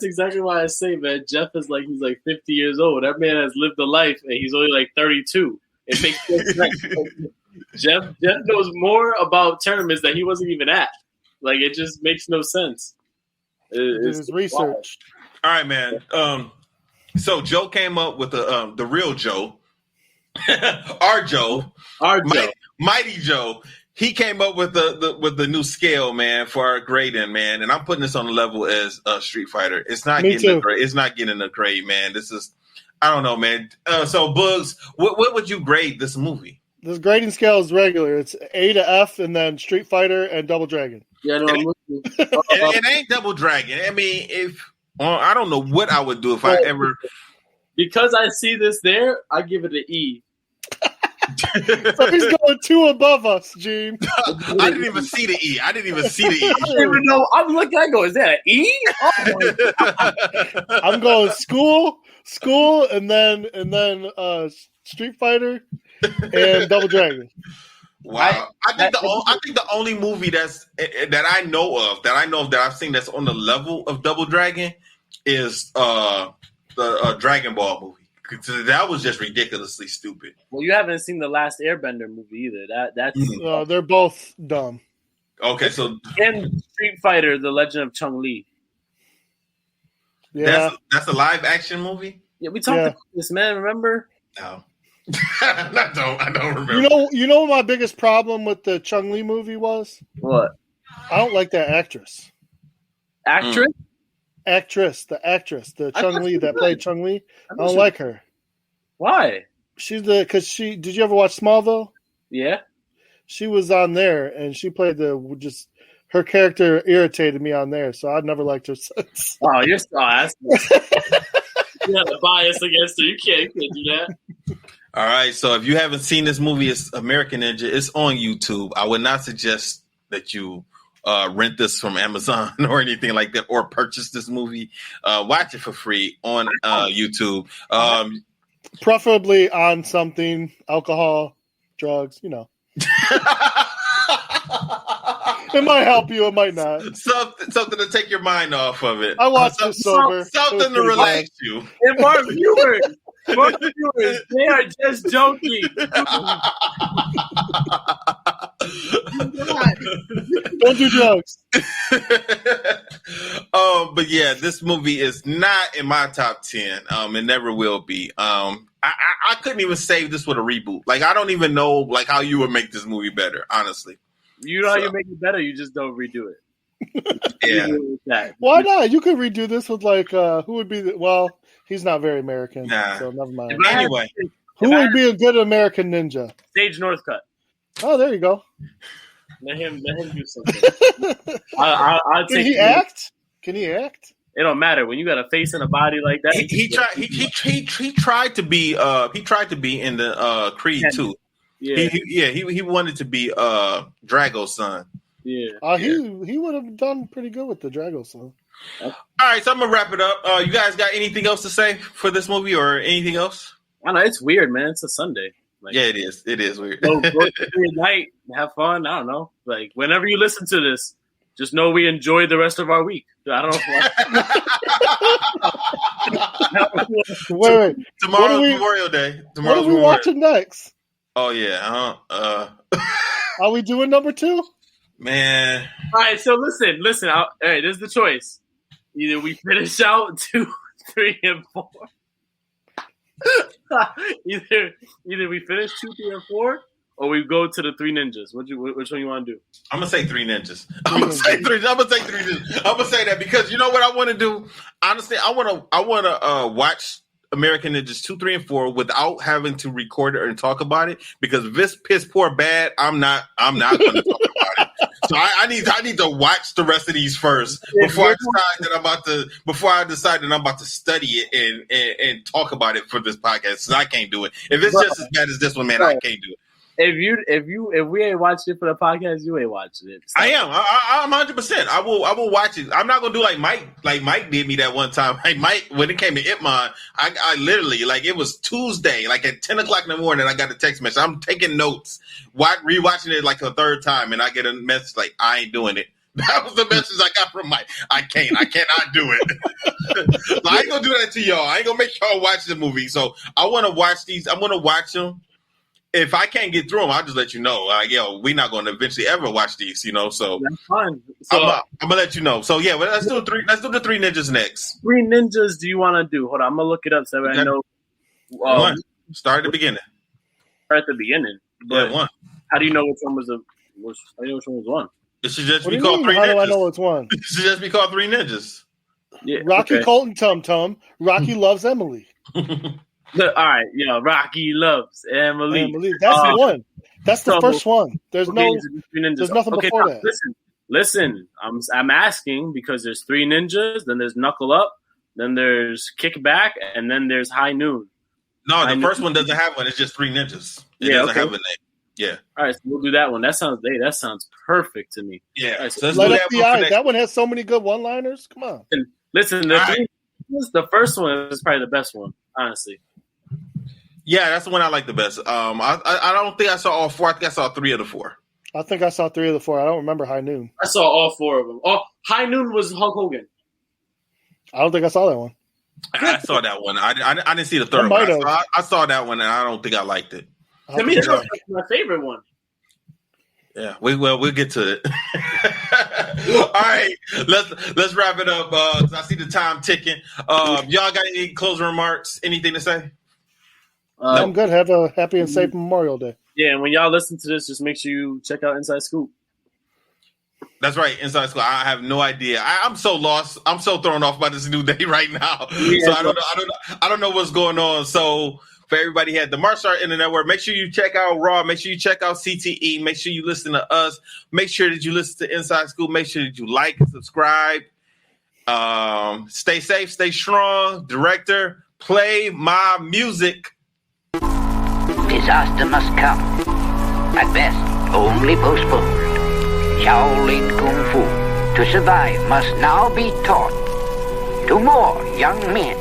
exactly why I say, man, Jeff is he's 50 years old. That man has lived a life, and he's only 32. It makes sense. Jeff knows more about tournaments that he wasn't even at. It just makes no sense. It's research. All right, man. So Joe came up with the real Joe, our Joe, Mighty Joe. He came up with the new scale, man, for our grading, man. And I'm putting this on the level as Street Fighter. It's not getting a grade. It's not getting a grade, man. This is, I don't know, man. So Bugs, what would you grade this movie? This grading scale is regular. It's A to F, and then Street Fighter and Double Dragon. Yeah, no, it ain't Double Dragon. I mean, I don't know what I would do if I ever. Because I see this there, I give it an E. So he's going 2 above us, Gene. I didn't even see the E. I didn't even know. I'm looking. I go, is that an E? Oh, I'm going school, and then Street Fighter and Double Dragon. Wow, I think the only movie that I know of that I've seen that's on the level of Double Dragon is the Dragon Ball movie. That was just ridiculously stupid. Well, you haven't seen the last Airbender movie either. That's they're both dumb. Okay, so and Street Fighter: The Legend of Chun-Li. Yeah, that's a live action movie. Yeah, we talked about this, man. Remember? No. I don't remember. You know what my biggest problem with the Chung-Li movie was? What? I don't like that actress. Actress? The actress, the Chung-Li that played Chung-Li. I don't like her. Why? Did you ever watch Smallville? Yeah. She was on there, and she played her character irritated me on there, so I'd never liked her since. Oh, you're that's you have a bias against her. You can't do that. All right, so if you haven't seen this movie, it's American Ninja. It's on YouTube. I would not suggest that you rent this from Amazon or anything like that, or purchase this movie. Watch it for free on YouTube. Preferably on something, alcohol, drugs, you know. It might help you, it might not. Something to take your mind off of it. I watched it sober. Something to relax you. And Mark viewers, they are just joking. Don't do drugs. But yeah, this movie is not in my top 10. It never will be. I couldn't even save this with a reboot. Like, I don't even know like how you would make this movie better, honestly. You know how you make it better, you just don't redo it. Yeah. Why not? You could redo this with like who would be he's not very American, so never mind. But anyway, who would be a good American ninja? Sage Northcutt. Oh, there you go. Let him do something. I'll Can he act? Can he act? It don't matter when you got a face and a body like that. He tried to be in the Creed too. Yeah, he wanted to be Drago's son. Yeah, he would have done pretty good with the Drago son. All right, so I'm gonna wrap it up. You guys got anything else to say for this movie or anything else? I know it's weird, man. It's a Sunday. Like, yeah, it is. It is weird. Go through your night, have fun. I don't know. Like whenever you listen to this, just know we enjoy the rest of our week. I don't know. Wait. Tomorrow's Memorial Day. What are we watching next? Oh yeah. Are we doing number 2? Man. All right. So listen. All right. This is the choice. Either we finish out 2, 3, and 4. either we finish 2, 3, and 4, or we go to the 3 ninjas. Which one you want to do? I'm gonna say 3 ninjas. I'm gonna say 3 ninjas. I'm gonna say that because you know what I want to do. Honestly, I want to watch American Ninjas 2, 3, and 4 without having to record it and talk about it. Because if this piss poor bad, I'm not going to talk about it. So I need to watch the rest of these first before I decide that I'm about to study it and talk about it for this podcast. So I can't do it. If it's just as bad as this one, man, I can't do it. If we ain't watching it for the podcast, you ain't watching it. Stop. I am. I'm 100%. I will watch it. I'm not gonna do like Mike did me that one time. Like Mike, when it came to Itmon, I literally like it was Tuesday, like at 10 o'clock in the morning, I got a text message. I'm taking notes, rewatching it like a third time, and I get a message like I ain't doing it. That was the message I got from Mike. I cannot do it. So I ain't gonna do that to y'all. I ain't gonna make y'all watch the movie. So I want to watch these. I'm gonna watch them. If I can't get through them, I'll just let you know. We're not going to eventually ever watch these, you know. So that's fine. So I'm gonna let you know. So yeah, well, let's do the 3 ninjas next. 3 ninjas. Do you want to do? Hold on, I'm gonna look it up so I know. One. Start at the beginning. Start at the beginning. But one. How do you know which one was which one was one? It should just be called 3 ninjas. How do I know it's one? It should just be called 3 ninjas. Yeah. Rocky, Colton, Tum Tum. Rocky loves Emily. All right, Rocky loves Emily. That's the one. That's the first one. There's nothing before that. Listen. I'm asking because there's 3 ninjas, then there's Knuckle Up, then there's Kickback, and then there's High Noon. No, the first one doesn't have one. It's just 3 ninjas. It doesn't have a name. Yeah. All right, so we'll do that one. That sounds perfect to me. Yeah. Right, so Let Us Be I. That one has so many good one-liners. Come on. And listen, the first one is probably the best one, honestly. Yeah, that's the one I like the best. I don't think I saw all 4. I think I saw 3 of the 4. I think I saw 3 of the 4. I don't remember High Noon. I saw all 4 of them. High Noon was Hulk Hogan. I don't think I saw that one. I saw that one. I didn't see the third one. I saw that one, and I don't think I liked it. To me, that's my favorite one. Yeah, we'll get to it. All right, let's wrap it up. I see the time ticking. Y'all got any closing remarks? Anything to say? I'm good. Have a happy and safe Memorial Day. Yeah, and when y'all listen to this, just make sure you check out Inside Scoop. That's right, Inside Scoop. I have no idea. I'm so lost. I'm so thrown off by this new day right now. Yeah, so I don't know what's going on. So for everybody here at the March Star Internet Network, make sure you check out Raw. Make sure you check out CTE. Make sure you listen to us. Make sure that you listen to Inside Scoop. Make sure that you like and subscribe. Stay safe, stay strong. Director, play my music. Disaster must come. At best, only postponed. Shaolin Kung Fu, to survive, must now be taught to more young men.